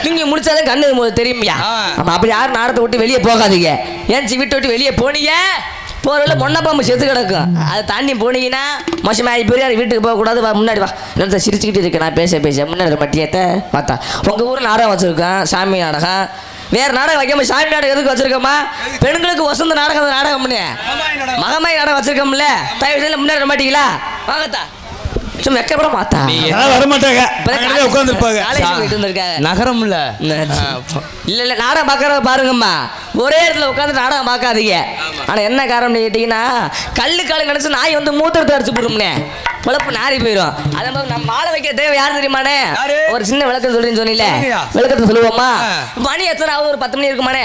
தூங்கி முடிச்சாதான் கண்ணு தெரியுமியா? அப்படி யாரும் நாடத்தை விட்டு வெளியே போகாதீங்க. ஏன் வீட்டை விட்டு வெளியே போனீங்க போறதுல மொன்னப்பாம்பு செத்து கிடக்கும். அதை தாண்டி போனீங்கன்னா மோசமாக பெரியார் வீட்டுக்கு போகக்கூடாது. முன்னாடி வா. என்ன சிரிச்சுக்கிட்டு இருக்கேன் நான் பேச முன்னாடி மட்டியத்தை பார்த்தா உங்கள் ஊரில் நாடகம் வச்சுருக்கேன். சாமி நாடகம் வேறு நாடகம் வைக்காம சாமி நாடகம் எதுக்கு வச்சுருக்கோமா? பெண்களுக்கு வசந்த நாடகம் பண்ணு மகமாய் நாடகம் வச்சுருக்கோம்ல. தயவு செய்து முன்னாடி மாட்டீங்களா? வாங்கத்தா சும்மா வெக்கப்பட மாட்டா வரமாட்டாங்க. உட்காந்துருப்பாங்க. நகரம் இல்ல நாடகம் பார்க்கறத பாருங்கம்மா. ஒரே இடத்துல உட்காந்து நாடகம் பார்க்காதீங்க. ஆனா என்ன காரணம்னு கேட்டீங்கன்னா கல்லு காலை நினைச்சு நாய் வந்து மூத்திரத்தை அடிச்சு போடும்னே, பொழப்பு நாரி போயிடும். அதே மாதிரி நம்ம மாலை வைக்க தேவை யாரு தெரியுமானே? ஒரு சின்ன விளக்கம் சொல்றேன்னு சொன்னீங்களே, விளக்கத்தை சொல்லுவோமா? மணி எத்தனை ஆகுது? ஒரு 10 மணி இருக்குமானே,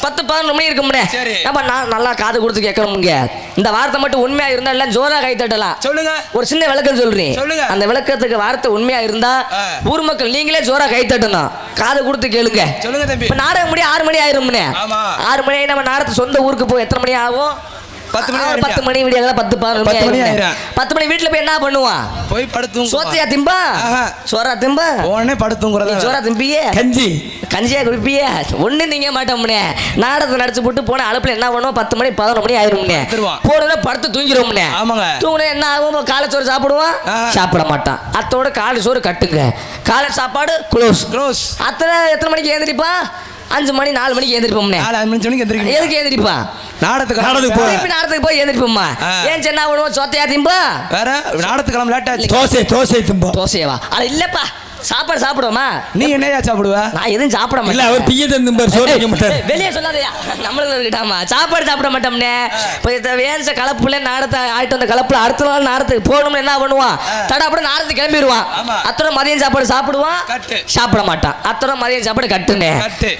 10-11 மணி இருக்கும்னே. நம்ம நல்லா காது கொடுத்து கேட்கணுங்க. இந்த வார்த்தை மட்டும் உண்மையா இருந்தா எல்லாம் ஜோரா கை தட்டலாம். சொல்லுங்க. ஒரு சின்ன விளக்கம் சொல்றேன், அந்த விளக்கத்துக்கு வார்த்தை உண்மையா இருந்தா ஊர் மக்கள் நீங்களே ஜோரா கை தட்டணும். காது கொடுத்து கேளுங்க. இப்ப நாடகம் முடிய 6 மணி ஆயிரும்னே. 6 மணி நம்ம நாடகத்து சொந்த ஊருக்கு போய் எத்தனை மணி ஆகும்? 10 மணி விடிய 10 மணி வீட்டுல போய் என்ன பண்ணுவான்? போய் படுத்து சோத்தையா திம்பா, சோறா திம்பா, உடனே படுத்துங்கிறத சோறா திம்பியே, கஞ்சியா குடிப்பியே, ஒண்ணு நீங்க மாட்டோம்னே. நாடகத்தை நடிச்சு போட்டு போன அழுப்புல என்ன பண்ணுவோம்? 10 மணி 11 மணி ஆயிரும்னே. போன படுத்து தூங்கிடுவோம்னே. தூங்கினா என்ன ஆகும்? காலை சோறு சாப்பிடுவான், சாப்பிட மாட்டான். அத்தோட காலை சோறு கட்டுங்க, காலை சாப்பாடு க்ளோஸ். அத்தனை எத்தனை மணிக்கு எழுந்திரிப்பான்? 5 மணி 4 மணிக்கு எழுந்திரிப்போம்னே. 5 மணிக்கு எந்திரிப்போம். எதுக்கு எழுந்திரிப்பா? நாடகத்துக்கு போய் எழுந்திரிப்போம்மா. ஏன் சென்னா பண்ணுவோம்? சோத்தையா திம்பா, வேற நாடகத்துக்கு கிளம்ப லேட்டா தோசை திம்பா. தோசையவா? அது இல்லப்பா, சாப்பாடு சாப்பிடுவோமா? நீ என்னையா சாப்பிடுவ? நான் எதுவும் சாப்பிட மாட்டேன். இல்ல அவர் பிய தந்தும்பார், சோறு வைக்க மாட்டார். வெளியே சொல்லாதயா, நம்மளுக்கு இருக்கட்டாமா. சாப்பாடு சாப்பிட மாட்டோம்னே. இப்போ வேன்ஸ கலப்புல நாடத்தை ஆயிட்டு வந்த கலப்புல அடுத்த நாள் நாடத்துக்கு போகணும்னு என்ன பண்ணுவான்? தடாப்பட நாடத்துக்கு கிளம்பிடுவான். அத்தனை மதியம் சாப்பாடு சாப்பிடுவான், சாப்பிட மாட்டான். அத்தனை மதியம் சாப்பாடு கட்டுனே.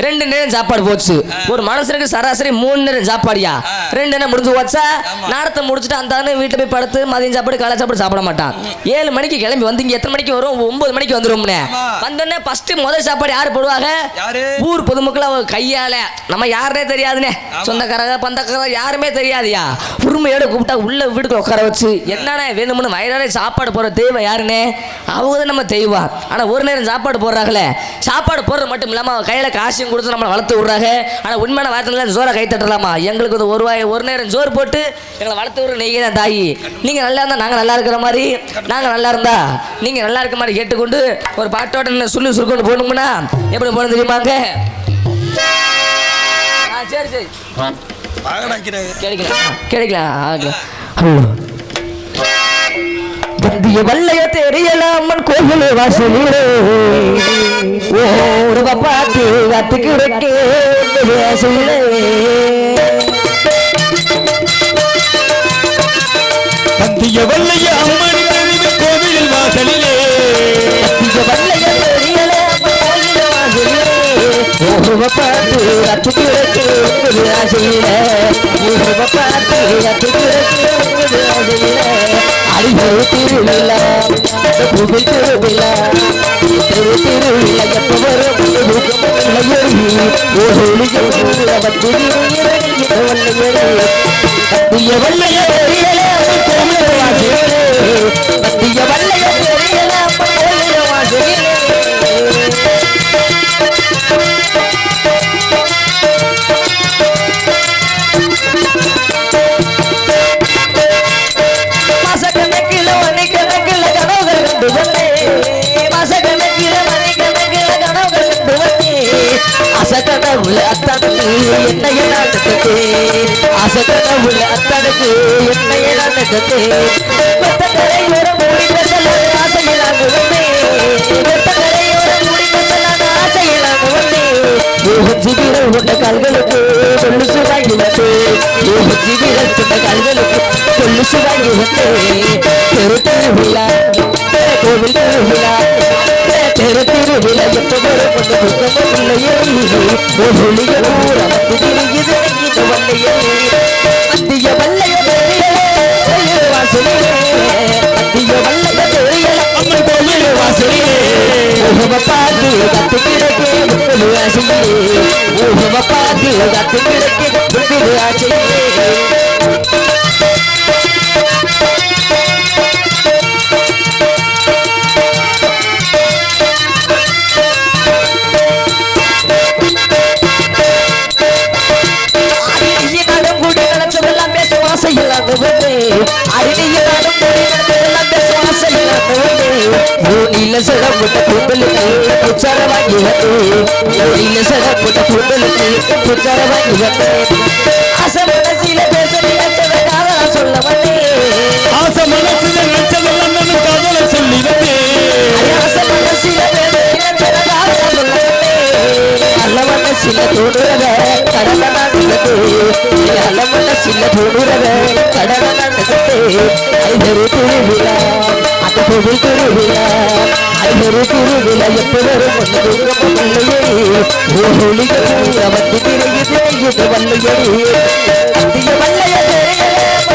2 நேரம் சாப்பாடு போச்சு. ஒரு மனுஷனுக்கு சராசரி 3 நேரம் சாப்பாடியா? 2 நேரம் முடிஞ்சு வச்சா நாடத்தை முடிச்சுட்டு அந்த வீட்டுல போய் படுத்து மதியம் சாப்பாடு காலை சாப்பாடு சாப்பிட மாட்டான். 7 மணிக்கு கிளம்பி வந்து இங்க எத்தனை மணிக்கு வரும்? 9 மணிக்கு வந்துடும். வந்தோடனே ஃபர்ஸ்ட் முதல் சாப்பாடு யாரு போடுவாங்க? ஊர் பொதுமக்கள் அவங்க கையால. நம்ம யாருனே தெரியாதுனே, சொந்தக்காரங்க பந்தக்காரங்க யாருமே தெரியாதியா. உரிமையோட கூப்பிட்டா உள்ள வீட்டுக்கு உட்கார வச்சு என்னன்னா வேணும்னு வயிறார சாப்பாடு போடுற தெய்வம் யாருன்னே? அவங்க தான் நம்ம தெய்வம். ஆனா ஒரு நேரம் சாப்பாடு போடுறாங்களே, சாப்பாடு போடுறது மட்டும் இல்லாம அவங்க கையில காசையும் கொடுத்து நம்மளை வளர்த்து விடுறாங்க. ஆனா உண்மையான வார்த்தை ஜோரை கை தட்டலாமா? எங்களுக்கு ஒரு நேரம் ஜோறு போட்டு எங்களை வளர்த்து விடுற நீங்க தான் தாயி. நீங்க நல்லா இருந்தா நாங்க நல்லா இருக்கிற மாதிரி, நாங்க நல்லா இருந்தா நீங்க நல்லா இருக்க மாதிரி கேட்டுக்கொண்டு ஒரு பாட்டோட சொல்லி சுருக்கொண்டு போகணும்னா எப்படி போன தெரியுமாங்க? சரி கிடைக்கலாம். வந்திய வல்லைய தெரியலாமன் கோயில் வாசலிலே ஒரு பாட்டு கத்துக்கிடக்கே வாசலிலே. வந்திய வல்லைய அம்மன் கோவில் வாசலிலே, வல்லைய தெரியலாமன் கோயில் வாசலிலே ஒரு பாட்டு கத்துக்கிடக்கே வாசலிலே. ஒரு பாட்டு கத்துக்கிடக்கே வாசலிலே. அடிகள் திருவிழா புகழ் திருவிழா திருவிழா எப்ப வரும்? வல்லைய தெரியல வல்லைய தெரியல அசகனவுள்ள அத்தனுக்கு என்னைய நடந்தது, அசகனவுள்ள அத்தனுக்கு என்னைய நடந்தது. வெத்தக்கரையோர மூடி பேசலான ஆசையிலான வந்தேன், வெத்தக்கரையோர மூடி பேசலான ஆசையிலான வந்தேன். ஜிபிரல் கொண்ட கால்களுக்கு கொல்லுசு வாங்கி வந்தேன், ஜிபிரல் கொண்ட கால்களுக்கு கொல்லுசு வாங்கி வந்தேன். தெரு திருவிழா கோவில் திருவிழா திருவிழா எப்ப வரும்? வல்லைய வாசலிலே அம்மன் கோயில் வாசலிலே பாட்டு கத்து கிடக்கே பாட்டு கத்து கிடக்கே ஆசையே. சடப்பட்ட பொங்கலுக்கு புச்சார வாங்கி வந்தேன், சடப்பட்ட பொங்கலுக்கு புச்சார வாங்கி வந்தேன். ஆசை மனசில பேச நினைச்சதற்காக சொல்ல வந்தேன், ஆசை மனசில நினைச்சதெல்லாம் காதல சொல்லி வந்தேன். ஆசை மனசில பேச நினைச்சதற்காக சொல்ல வந்தேன், நல்ல மனசில தோடுறத கடல நடந்தது அலமல்ல சின்ன தொடுறவ கடல நடந்தது ஐவரு திருவிழா அந்த கோவில் திருவிழா ஐவரு திருவிழா எப்ப வரும் ஒளிக வண்டி திரையுது இது வல்லையடி வண்டிய வல்லைய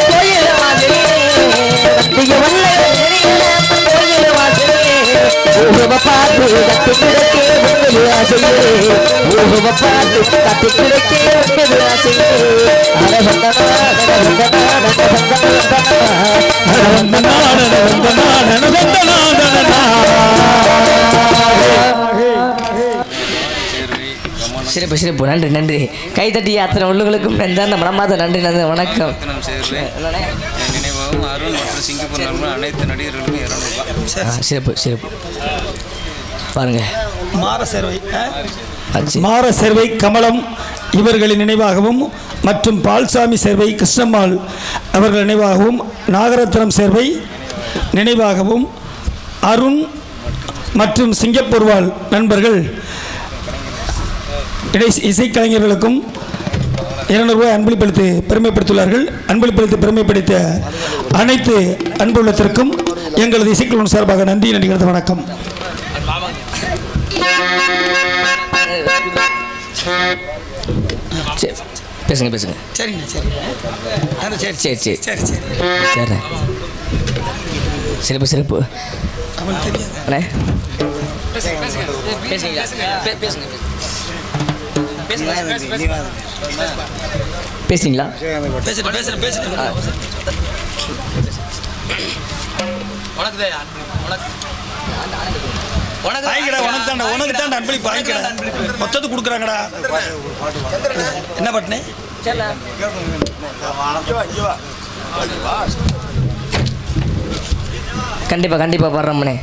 கோயில மாதிரி வண்டிய வல்லைய கோயில மாதிரி ஊஹவ பார்த்து கட்டி கிடக்கே ஒன்பது ஆசையே ஊஹவ பார்த்து கட்டி கிடக்கே ஒன்பது ஆசையே சிறப்பு சிறப்பு நன்றி நன்றி கைத்தட்டி அத்தனை உள்ளுகளுக்கும் நன்றான மனமாத நன்றி நன்றி வணக்கம் நினைவாகவும் அருண் மற்றும் சிங்கப்பூர் நண்பர்கள் அனைத்து நடிகர்களுக்கும் 200 ரூபாய். சிறப்பு சிறப்பு பாருங்க மார சேர்வை கமலம் இவர்களின் நினைவாகவும் மற்றும் பால்சாமி சேர்வை கிருஷ்ணம்மாள் அவர்கள் நினைவாகவும் நாகரத்னம் சேர்வை நினைவாகவும் அருண் மற்றும் சிங்கப்பூர் வாழ் நண்பர்கள் இசைக்கலைஞர்களுக்கும் 200 ரூபாய் அன்பளிப்பளித்து பெருமைப்படுத்தியுள்ளார்கள். அன்பளிப்பளித்து பெருமைப்படுத்த அனைத்து அன்புள்ளத்திற்கும் எங்களது இசைக்குழு சார்பாக நன்றி நன்றிகளது வணக்கம். பேசுங்க பேசுங்க சரிங்க சரி சரி சரி சரி சரி சரி சிறப்பு சிறப்பு அண்ணே பேசுங்களா உனக்கு தான் அன்பளிப்பு வாங்கிக்கடா மொத்தத்து கொடுக்குறாங்கடா என்ன பண்ணே கண்டிப்பா கண்டிப்பா பாடுறோம்னே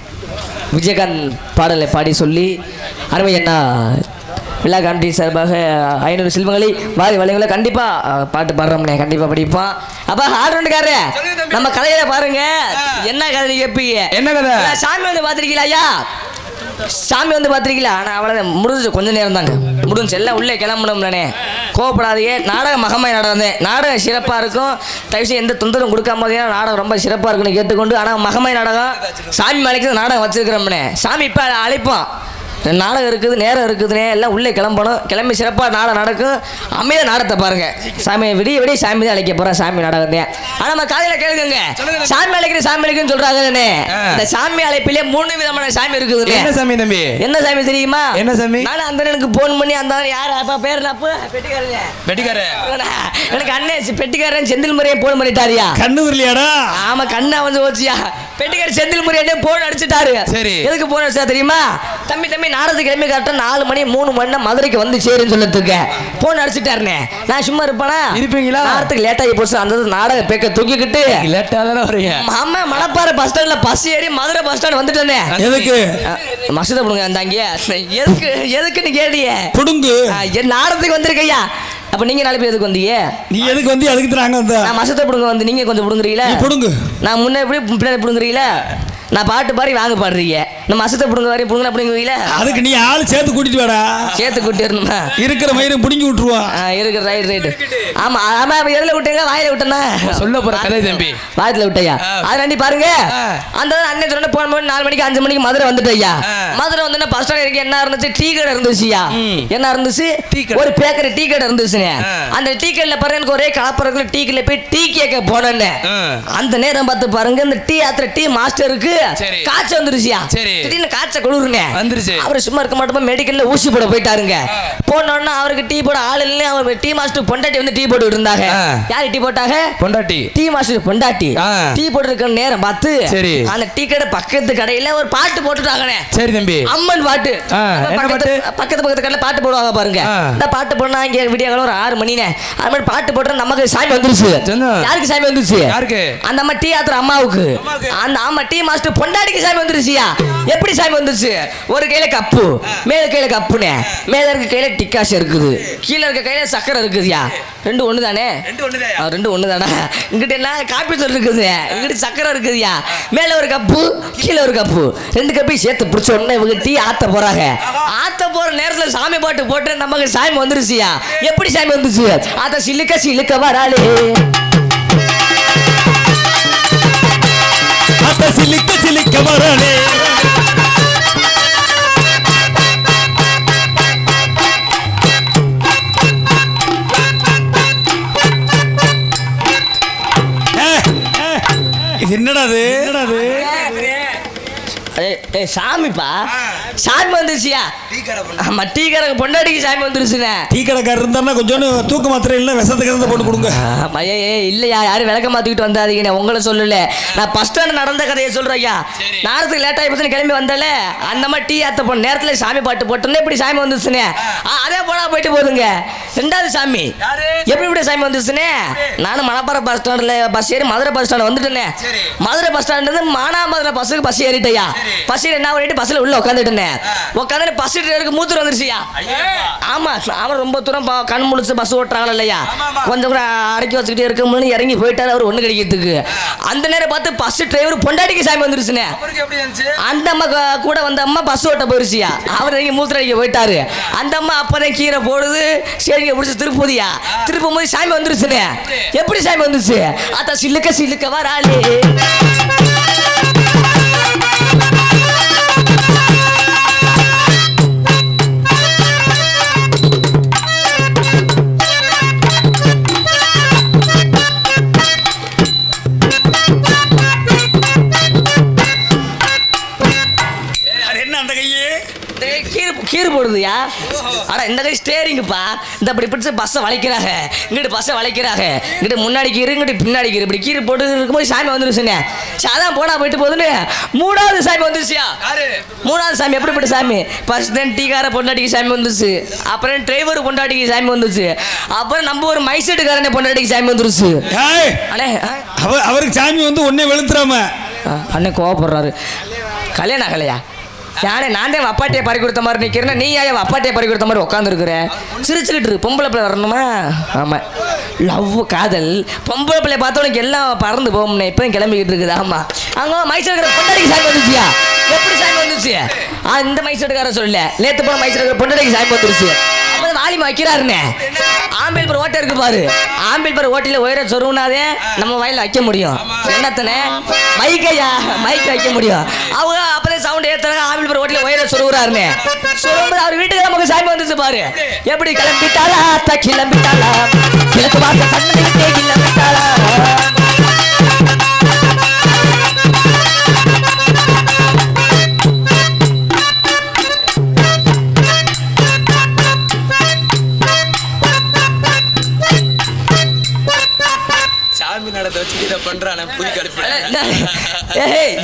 விஜயகாந்த் பாடலை பாடி சொல்லி அருமை அண்ணா விழா கமிட்டி சார்பாக 500 செல்வங்களை வாரி வளைவுகளை கண்டிப்பா பாட்டு பாடுறோம்னே கண்டிப்பா படிப்பான். அப்ப ஆல்ரவுண்டுக்காரரு நம்ம கதையில பாருங்க என்ன கதை கேட்பீங்க என்ன கதை சாமி வந்து பாத்திருக்கீங்களா ஐயா சாமி வந்து பாத்திருக்கீங்களா ஆனால் அவ்வளோ முடிஞ்சு கொஞ்ச நேரம் தாங்க முடிஞ்சு எல்லாம் உள்ளே கிளம்பணும்னே கோவப்படாதீங்க நாடகம் மகமாய் நாடகம் நாடகம் சிறப்பாக இருக்கும் தயவுசெய்து எந்த தொந்தரவும் கொடுக்காம நாடகம் ரொம்ப சிறப்பாக இருக்குன்னு கேட்டுக்கொண்டு ஆனால் மகமாய் நாடகம் சாமி அழைக்கிறது நாடகம் வச்சிருக்கிறோம்னே சாமி இப்போ அழைப்போம் நாடகம் இருக்குது நேரம் இருக்குதுனே எல்லாம் உள்ளே கிளம்பணும் கிளம்பி சிறப்பாக நாடகம் நடக்கும் அமைதியாக நாடகத்தை பாருங்க சாமி விடிய விடிய சாமி தான் அழைக்க போகிறேன் சாமி நாடகத்தை ஆனால் நம்ம காலையில் கேளுங்க சாமி அழைக்குன்னு சொல்கிறாங்கன்னு இந்த சாமி அழைப்பிலே 3 விதமான சாமி இருக்குது என்ன சாமி தம்பி என்ன சாமி தெரியுமா என்ன சாமி நானும் அந்த எனக்கு போன் பண்ணி அந்த யார் அப்பா பேர் வெட்டிக்காரே எனக்கு அண்ணன் பெட்டிக்காரன் செந்தில் முறையை போன் பண்ணிட்டாரியா கண்ணு வரலையாடா ஆமா கண்ணா வந்து ஓச்சியா பெட்டிக்காரன் செந்தில் முறையை போன் அடிச்சுட்டாரு சரி எதுக்கு போன் அடிச்சா தெரியுமா தம்பி நாடகத்துக்கு கிளம்பி கரெக்டாக 4 மணி 3 மணி மதுரைக்கு வந்து சேருன்னு சொல்லத்துக்கு போன் அடிச்சுட்டாருனே நான் சும்மா இருப்பேனா இருப்பீங்களா நாடகத்துக்கு லேட் ஆகி போச்சு அந்த நாடக பேக்க தூக்கிக்கிட்டு லேட்டா தானே வரீங்க ஆமா மணப்பாறை பஸ் ஸ்டாண்ட்ல பஸ் ஏறி மதுரை பஸ் ஸ்டாண்ட் வந்துட்டேனே எதுக்கு மசூத புடுங்க அந்த அங்கேயே எதுக்குன்னு கேட்டிய புடுங்கு என் நாடகத்துக்கு வந்திருக்கையா அப்ப நீங்க 4 பேர் எதுக்கு வந்தீங்க நீ எதுக்கு வந்து அதுக்கு நாங்க வந்தா நான் மசூத புடுங்க வந்து நீங்க கொஞ்சம் புடுங்குறீங்களா புடுங்கு நான் முன்ன எப்படி பின்னாடி புடுங்குறீங்களா நான் பாட்டு பாடி வாங்க பாடுறீங்க நம்ம மசத்தை புடுங்க வரையும் புடுங்க அப்படிங்குவீங்களா அதுக்கு நீ ஆளு சேர்த்து கூட்டிட்டு வாடா சேர்த்து கூட்டி வரணுமா இருக்கிற மயிரும் பிடுங்கி விட்டுருவான் இருக்கிற ரைட் ஆமா ஆமா எதுல விட்டீங்க வாயில விட்டேன்னா சொல்ல போற கதை தம்பி வாயத்துல விட்டையா அதனாண்டி பாருங்க அந்த அண்ணன் சொன்ன போன மணி 4 மணிக்கு 5 மணிக்கு மதுரை வந்துட்டேயா மதுரை வந்து பஸ் ஸ்டாண்ட் இருக்கு என்ன இருந்துச்சு டீ கடை இருந்துச்சுயா என்ன இருந்துச்சு ஒரு பேக்கரி டீ கடை இருந்துச்சுங்க அந்த டீ கடையில பாருங்க எனக்கு ஒரே கலப்பறக்குள்ள டீ கடையில போய் டீ கேட்க போனேன்னு அந்த நேரம் பார்த்து பாருங்க இந்த டீ ஆத்திர டீ மாஸ்டருக்கு காய்ச்ச வந்துருச்சியா திடீர்னு காய்ச்ச குளிருங்க வந்துருச்சு அவர் சும்மா இருக்க மாட்டோம் மெடிக்கல்ல ஊசி போட போயிட்டாருங்க போனோன்னா அவருக்கு டீ போட ஆள் இல்லை அவர் டீ மாஸ்டர் பொண்டாட்டி வந்து டீ போட்டு இருந்தாங்க யாரு டீ போட்டாங்க பொண்டாட்டி டீ மாஸ்டர் பொண்டாட்டி டீ போட்டு இருக்க நேரம் பார்த்து அந்த டீ கடை பக்கத்து கடையில ஒரு பாட்டு போட்டுட்டாங்கண்ணே சரி தம்பி அம்மன் பாட்டு பக்கத்து கடையில பாட்டு போடுவாங்க பாருங்க இந்த பாட்டு போனா இங்க விடிய காலம் ஒரு 6 மணினே அது மாதிரி பாட்டு போட்டு நமக்கு சாமி வந்துருச்சு யாருக்கு சாமி வந்துருச்சு அந்த அம்மா டீ ஆத்துற அம்மாவுக்கு அந்த ஆமா டீ மாஸ்டர் ஃபர்ஸ்ட் பொண்டாட்டிக்கு சாமி வந்துருச்சியா? எப்படி சாமி வந்துருச்சு? ஒரு கையில கப்பு, மேல கையில கப்புனே, மேல இருக்க கையில டிக்காசு இருக்குது, கீழே இருக்க கையில சக்கரை இருக்குதுயா. ரெண்டு ஒண்ணு தானே? ரெண்டு ஒண்ணு தானே. இங்கிட்ட எல்லாம் காப்பி தூள் இருக்குது, இங்கிட்ட சக்கரை இருக்குதுயா. மேல ஒரு கப்பு, கீழே ஒரு கப்பு, ரெண்டு கப்பையும் சேர்த்து பிடிச்ச உடனே இவங்க டீ ஆத்த போறாங்க. ஆத்த போற நேரத்துல சாமி பாட்டு போட்டு நமக்கு சாமி வந்துருச்சியா? எப்படி சாமி வந்துச்சு? அத சிலுக்க சிலுக்க வராளே, அத சிலிக்க சிலிக்க வராளே. இது என்னடாது? சாமிப்பா சாமி வந்துருச்சியா? ஆமா, டீ கடை பொண்டாட்டிக்கு சாமி வந்துருச்சுனே. டீ கடைக்காரர் இருந்தாருன்னா கொஞ்சோன்னு தூக்க மாத்திரை இல்லை விஷத்தை கறந்து போட்டு கொடுங்க. ஐயா இல்லையா, யாரும் விளக்க மாத்திக்கிட்டு வந்தாதீங்க, உங்களை சொல்லல. நான் ஃபர்ஸ்ட் ஸ்டாண்ட் நடந்த கதையை சொல்றேன் ஐயா. நேரத்துக்கு லேட் ஆகி போச்சு கிளம்பி வந்தாலே அந்த மாதிரி டீ ஆத்த போன நேரத்தில் சாமி பாட்டு போட்டோன்னே இப்படி சாமி வந்துருச்சுனே. அதே போனா போயிட்டு போதுங்க. ரெண்டாவது சாமி எப்படி இப்படி சாமி வந்துருச்சுனே. நானும் மணப்பாறை பஸ் ஸ்டாண்டில் பஸ் ஏறி மதுரை பஸ் ஸ்டாண்ட் வந்துட்டேனே. மதுரை பஸ் ஸ்டாண்ட் மானாமதுரை பஸ்ஸுக்கு பஸ் ஏறிட்டையா. பஸ் என்ன பண்ணிட்டு பஸ்ல உள்ள உட்காந்துட்டேன். உட்காந்து பஸ் டிரைவருக்கு மூத்தர் வந்துருச்சியா. ஆமா, அவன் ரொம்ப தூரம் கண் முழிச்சு பஸ் ஓட்டுறாங்களா இல்லையா, கொஞ்சம் கூட அடக்கி வச்சுக்கிட்டே இருக்கும்னு இறங்கி போயிட்டாரு அவர் ஒண்ணு கிடைக்கிறதுக்கு. அந்த நேரம் பார்த்து பஸ் டிரைவர் பொண்டாட்டிக்கு சாமி வந்துருச்சுனே. அந்த அம்மா கூட வந்த அம்மா பஸ் ஓட்ட போயிருச்சியா. அவர் இறங்கி மூத்திர அடிக்க போயிட்டாரு. அந்த அம்மா அப்பதான் கீரை போடுது, சரிங்க பிடிச்சி திருப்பதியா. திருப்பும் போது சாமி வந்துருச்சுனே. எப்படி சாமி வந்துச்சு? அத சிலுக்க சிலுக்க வராளே. கீறு போடுதுயா. ஆனா இந்த கை ஸ்டேரிங்குப்பா. இந்த அப்படி பிடிச்சி பஸ்ஸை வளைக்கிறாங்க, இங்கிட்டு பஸ்ஸை வளைக்கிறாங்க, இங்கிட்டு முன்னாடி கீறு இங்கிட்டு பின்னாடி கீறு, இப்படி கீறு போட்டு இருக்கும்போது சாமி வந்துருச்சுங்க. அதான் போனா போயிட்டு போகுதுன்னு மூணாவது சாமி வந்துருச்சியா. மூணாவது சாமி எப்படிப்பட்ட சாமி? ஃபர்ஸ்ட் தான் டீக்கார பொண்டாட்டிக்கு சாமி வந்துருச்சு, அப்புறம் டிரைவர் பொண்டாட்டிக்கு சாமி வந்துருச்சு, அப்புறம் நம்ம ஒரு மைசெட்டுக்காரனே பொண்டாட்டிக்கு சாமி வந்துருச்சு. அண்ணே அவருக்கு சாமி வந்து ஒன்னே வெளுத்துறாம அண்ணே கோவப்படுறாரு. கல்யாணம் ஆகலையா? யானே நான் தான் அப்பாட்டியை பறி கொடுத்த மாதிரி நிற்கிறேன், நீ ஏன் அப்பாட்டியை பறி கொடுத்த மாதிரி உட்காந்துருக்குற? சிரிச்சுக்கிட்டு இருக்கு. பொம்பளை பிள்ளை வரணுமா? ஆமாம், லவ் காதல். பொம்பளை பிள்ளைய பார்த்த உனக்கு எல்லாம் பறந்து போகும்னே. இப்போ கிளம்பிக்கிட்டு இருக்குது. ஆமாம், அங்கே மைசூர்கார பொண்டாட்டிக்கு சாமி வந்துச்சியா? எப்படி சாமி வந்துச்சு? இந்த மைசூர்கார சொல்லல, நேற்று போன மைசூர்கார பொண்டாட்டிக்கு சாமி வந்துருச்சு. அப்போ வாலிமா வைக்கிறாருண்ணே. ஆம்பிள் பேர் ஓட்டை இருக்கு பாரு, ஆம்பிள் பேர் ஓட்டில உயர சொருவுனாதே நம்ம வயலில் வைக்க முடியும். என்னத்தனே மைக்கையா, மைக் வைக்க முடியும். அவங்க அப்பதான் சவுண்ட் ஏத்துறாங்க. ஆம்பிள் பேர் ஓட்டில உயர சொருவுறாருன்னு சொல்லும்போது அவர் வீட்டுக்கு நமக்கு சாமி வந்துச்சு பாரு. எப்படி கிளம்பிட்டாளா கிளம்பிட்டாளா, கிழக்கு வாச சன்னதிக்கே கிளம்பிட்டாளா.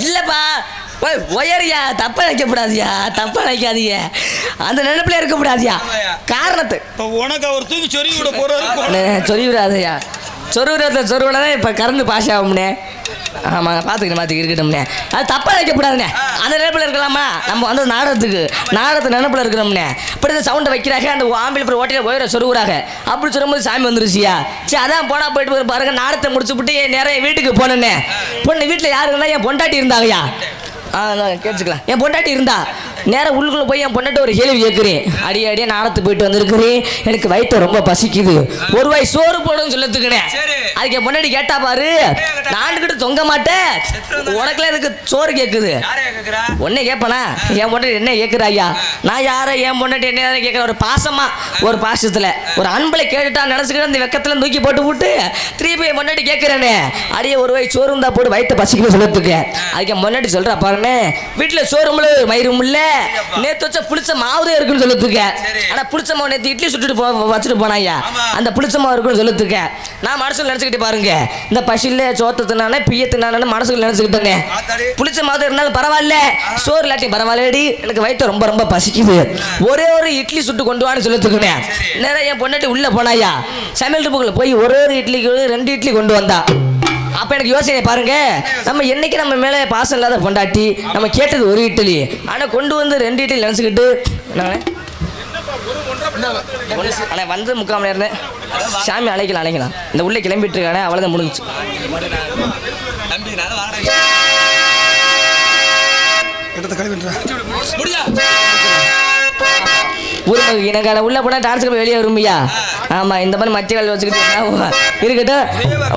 இல்லப்பா ஒயரியா, தப்பா நினைக்கப்படாதியா, தப்பா நினைக்காதீங்க. அந்த நினைப்புல இருக்கக்கூடாதியா. காரணத்தை உனக்கு அவர் தூக்கி சொருவி விட போறாரு. சொருவி விடாதயா. சொருவிடத்தில் சொருவிடாதான் இப்போ கறந்து பாஸ் ஆகும்னே. ஆமாம், பார்த்துக்கிட்டு இருக்கட்டும்னே. அது தப்பாக நினைக்கப்படாதுண்ணே. அந்த நினைப்பில் இருக்கலாமா? நம்ம வந்து நாடகத்து நினைப்பில் இருக்கிறோம்னே. இப்படி தான் சவுண்டை வைக்கிறாங்க, அந்த ஆம்பிள் அப்புறம் ஓட்டியில் ஒயரை சொருகுறாங்க. அப்படி சொல்லும்போது சாமி வந்துருச்சியா. சரி, அதான் போனால் போயிட்டு பாருங்க. நாடகத்தை முடிச்சு விட்டு நிறைய வீட்டுக்கு போனேன்னே. பொண்ணு வீட்டில் யாருன்னா என் பொண்டாட்டி இருந்தாங்கய்யா. கேட்டுக்கலாம். என் பொண்டாட்டி இருந்தா நேரம் உள்ளுக்குள்ள போய் என் பொண்டாட்டி ஒரு கேள்வி கேட்குறேன். அடியே நாடத்துக்கு போயிட்டு வந்திருக்கிறேன், எனக்கு வயிற்று ரொம்ப பசிக்குது, ஒரு வாய் சோறு போடுன்னு சொல்லத்துக்குனேன். அதுக்கு என் பொண்டாட்டி கேட்டா பாரு, நாண்டுக்கிட்டு தொங்க மாட்டேன், உனக்குலாம் எதுக்கு சோறு கேட்குது? உடனே கேட்பனா என் பொண்டாட்டி என்ன கேட்குற ஐயா? நான் யாரை என் பொண்டாட்டி என்ன கேட்குற? ஒரு பாசமா, ஒரு பாசத்தில் ஒரு அன்பளை கேட்டுட்டா நினச்சிக்கிட்டு அந்த வெக்கத்துல தூக்கி போட்டு விட்டு திருப்பி என் பொண்டாட்டி கேட்குறேனே, அடியே ஒரு வாய் சோறு இருந்தா போட்டு வயிற்று பசிக்குன்னு சொல்லத்துக்கு. அதுக்கு என் பொண்டாட்டி சொல்கிறா பாருங்க, வீட்டில் சோறுமுள்ள மயிரும் இல்லை, நேற்று வச்ச புளிச்ச மாவுதே இருக்குன்னு சொல்லுத்துக்க. ஆனா புளிச்ச மாவு நேற்று இட்லி சுட்டுட்டு வச்சுட்டு போனாயா, அந்த புளிச்ச மாவு இருக்குன்னு சொல்லுத்துக்க. நான் மனசுல நினைச்சுக்கிட்டு பாருங்க, இந்த பசியில சோத்த தின்னானே பிய தின்னானு மனசுல நினைச்சுக்கிட்டேங்க. புளிச்ச மாவு இருந்தாலும் பரவாயில்ல, சோறு இல்லாட்டி பரவாயில்லடி, எனக்கு வயிற்று ரொம்ப ரொம்ப பசிக்குது, ஒரே ஒரு இட்லி சுட்டு கொண்டு வான்னு சொல்லுத்துக்குனேன். நேரம் என் பொண்டாட்டி உள்ள போனாயா, சமையல் ரூமுக்குள்ள போய் ஒரே ஒரு இட்லிக்கு 2 இட்லி கொண்டு வந்தா. அப்ப எனக்கு யோசனை பாருங்க, நம்ம என்னைக்கு நம்ம மேல பாசம் இல்லாத பொண்டாட்டி, நம்ம கேட்டது ஒரு இட்லி ஆனா கொண்டு வந்து 2 இட்லி நினைச்சுக்கிட்டு ஆனா வந்து 3/4 மணி நேரம் சாமி அழைக்கலாம் இந்த உள்ள கிளம்பிட்டு இருக்கானே அவ்வளவுதான் முடிஞ்சுச்சு. ஊருக்கு எனக்கு உள்ள போனா டான்ஸ் வெளியே வரும்பியா. ஆமா இந்த மாதிரி மத்திய கால் வச்சுக்கிட்டு இருக்கட்டும்,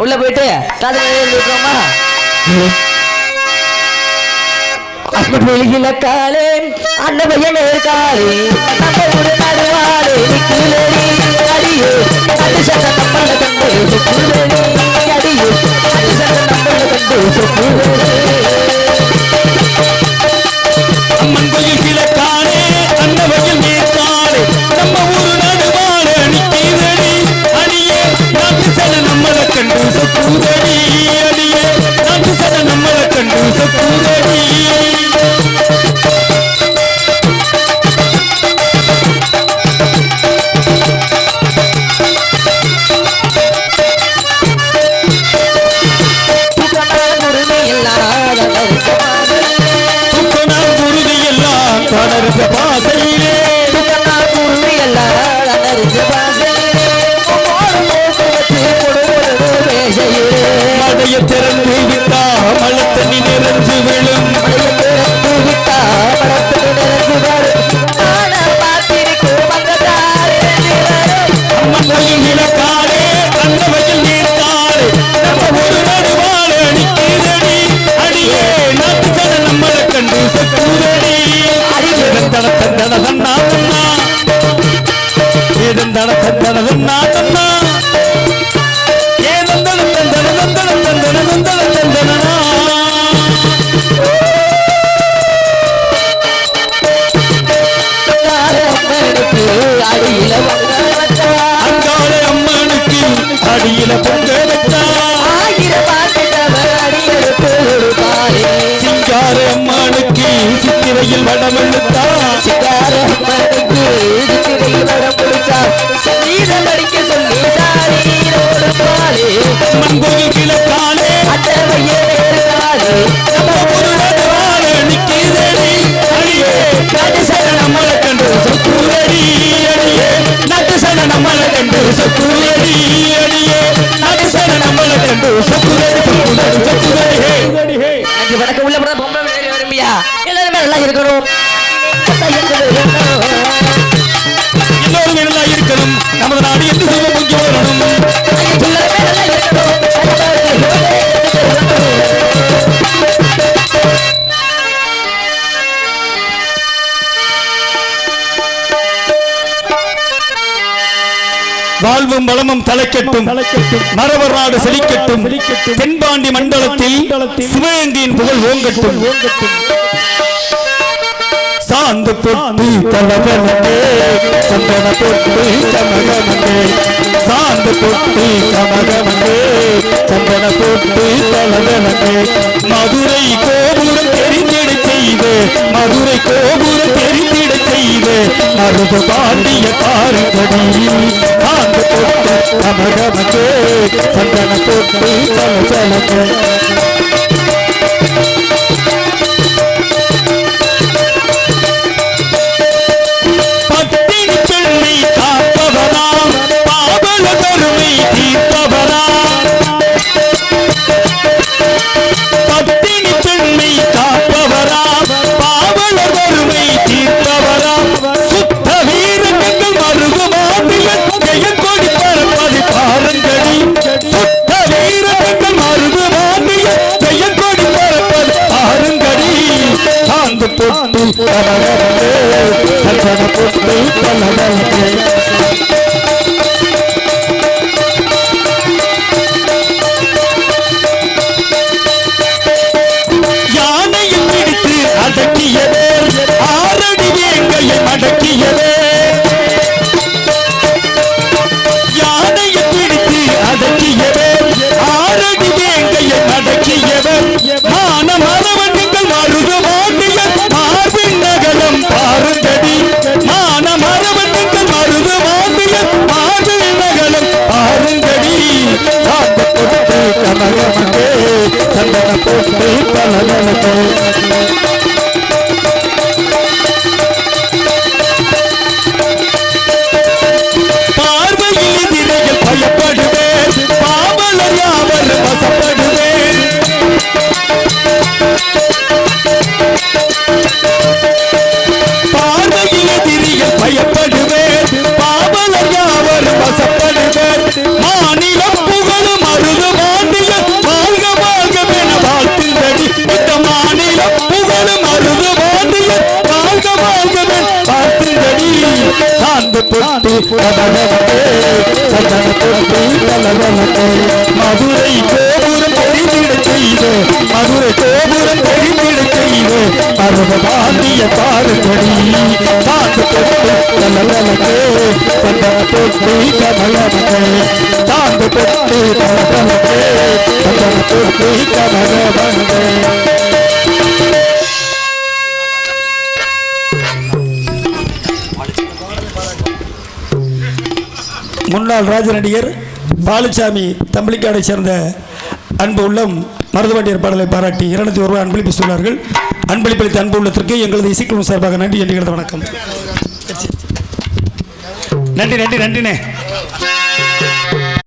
உள்ள போயிட்டு டான்ஸ் வெளியே வெளியில காலே அண்ணன் காலே நம்ம ஒரு நடுவாளே அடியோ அது சட்ட நம்மள கண்டு அடியோ அது சட்ட நம்மள கண்டு அம்மன் கோயில் கிழக்கானே அன்னவயல் மேற்கானே நம்ம ஊரு நடுவாளே நிற்கிறடி அடியே நாட்டு சட நம்மள கண்டு சொக்குதடி அடியே நாட்டு சட நம்மள கண்டு சொக்குதடி. மழைய திறந்து விட்டா மழை தண்ணி நிறைஞ்சு விழும் அம்மன் கோயில் காலே அன்னவயல் நீர்காலே நம்ம ஒரு நடுவாளே நிற்கிறடி அடியே நாட்டு சட நம்மளை கண்டு சொக்குதடி தன தந்தன ஏதந்தன தந்தன அங்காள அம்மனுக்கு அடியில பொங்கல் சிங்கார அம்மனுக்கு சித்திரையில் வடமெழுத்தா மங்கோயில் கிழக்காலே நிற்கிறடி அடியே நாட்டு சட நம்மளை கண்டு சொக்குதடி அடியே நாட்டு சட நம்மளை கண்டு சொக்குதடி அடியே நாட்டு சட நம்மளை கண்டு சொக்குதடி சொக்குதடி. வணக்கம் உள்ள போனா பொம்பளை வெளியே வரும்பியா, எல்லாருமே நல்லா இருக்கணும், எல்லோரும் நல்லா இருக்கணும், நமது நாடு என்று சொல்ல முக்கிய வரணும். வாழ்வும் வளமும் தலைக்கட்டும், மரவர் நாடு செழிக்கட்டும், தென்பாண்டி மண்டலத்தில் சிவகங்கையின் புகழ் ஓங்கட்டும். சாந்து பொட்டு கமகமே சந்தன பொட்டு கமகமே சாந்து பொட்டு கமகமே சந்தன பொட்டு கமகமே மதுரை கோபுரம் தெரிந்திட செய்து மதுரை கோபுரம் தெரிந்திட செய்து மருது பாண்டிய பாருங்கடி சாந்து பொட்டு கமகமே சந்தன பொட்டு கமகமே. யானையில் பிடித்து அடக்கியதே ஆரடி வேங்கையை அடக்கியதே யானையில் பிடித்து அடக்கியதே ஆரடி வேங்கையை அடக்கியவர் மான மரவண்டிகள் மருது மாட்டிய மார்பின் நகலம் பாருங்கடி மான மரவண்டிகள் சந்தன போட்டு தலதலக்க பார்வையில் திரையில் பயப்படுவேன் பாவலர் யாவர் வசப்படுவேன் பார்வையில் திரையில் பயப்படுவேன் பாவலர் யாவர் வசப்படுவேன் மாநிலம் புகழும் மருது மாநில வாழ்க வாழ்கவென வாழ்த்துங்கடி இந்த மாநிலம் புகழும் மருது மாநில வாழ்க வாழ்கவென வாழ்த்துங்கடி சாந்து பொட்டு கதவனே சந்தன பொட்டு கலவனே மதுரை கோபுரம் தெரிந்திட செய்து மதுரை கோபுரம் தெரிந்திட செய்து மருதபாண்டிய பாருங்கடி சாந்து பொட்டு கலவனே சந்தன பொட்டு கலவனே சாந்து பொட்டு கலவனே சந்தன பொட்டு கலவனே முன்னாள் ராஜ நடிகர் பாலுசாமி தம்பளிக்காடை சேர்ந்த அன்பு உள்ளம் மருதுபாண்டியர் பாடலை பாராட்டி 201 ரூபாய் அன்பளிப்பு சொன்னார்கள். அன்பளிப்பளித்த அன்பு உள்ளத்திற்கு எங்களது இசைக்குழு சார்பாக நன்றி என்கிறது. வணக்கம். நன்றி நன்றி நன்றினே.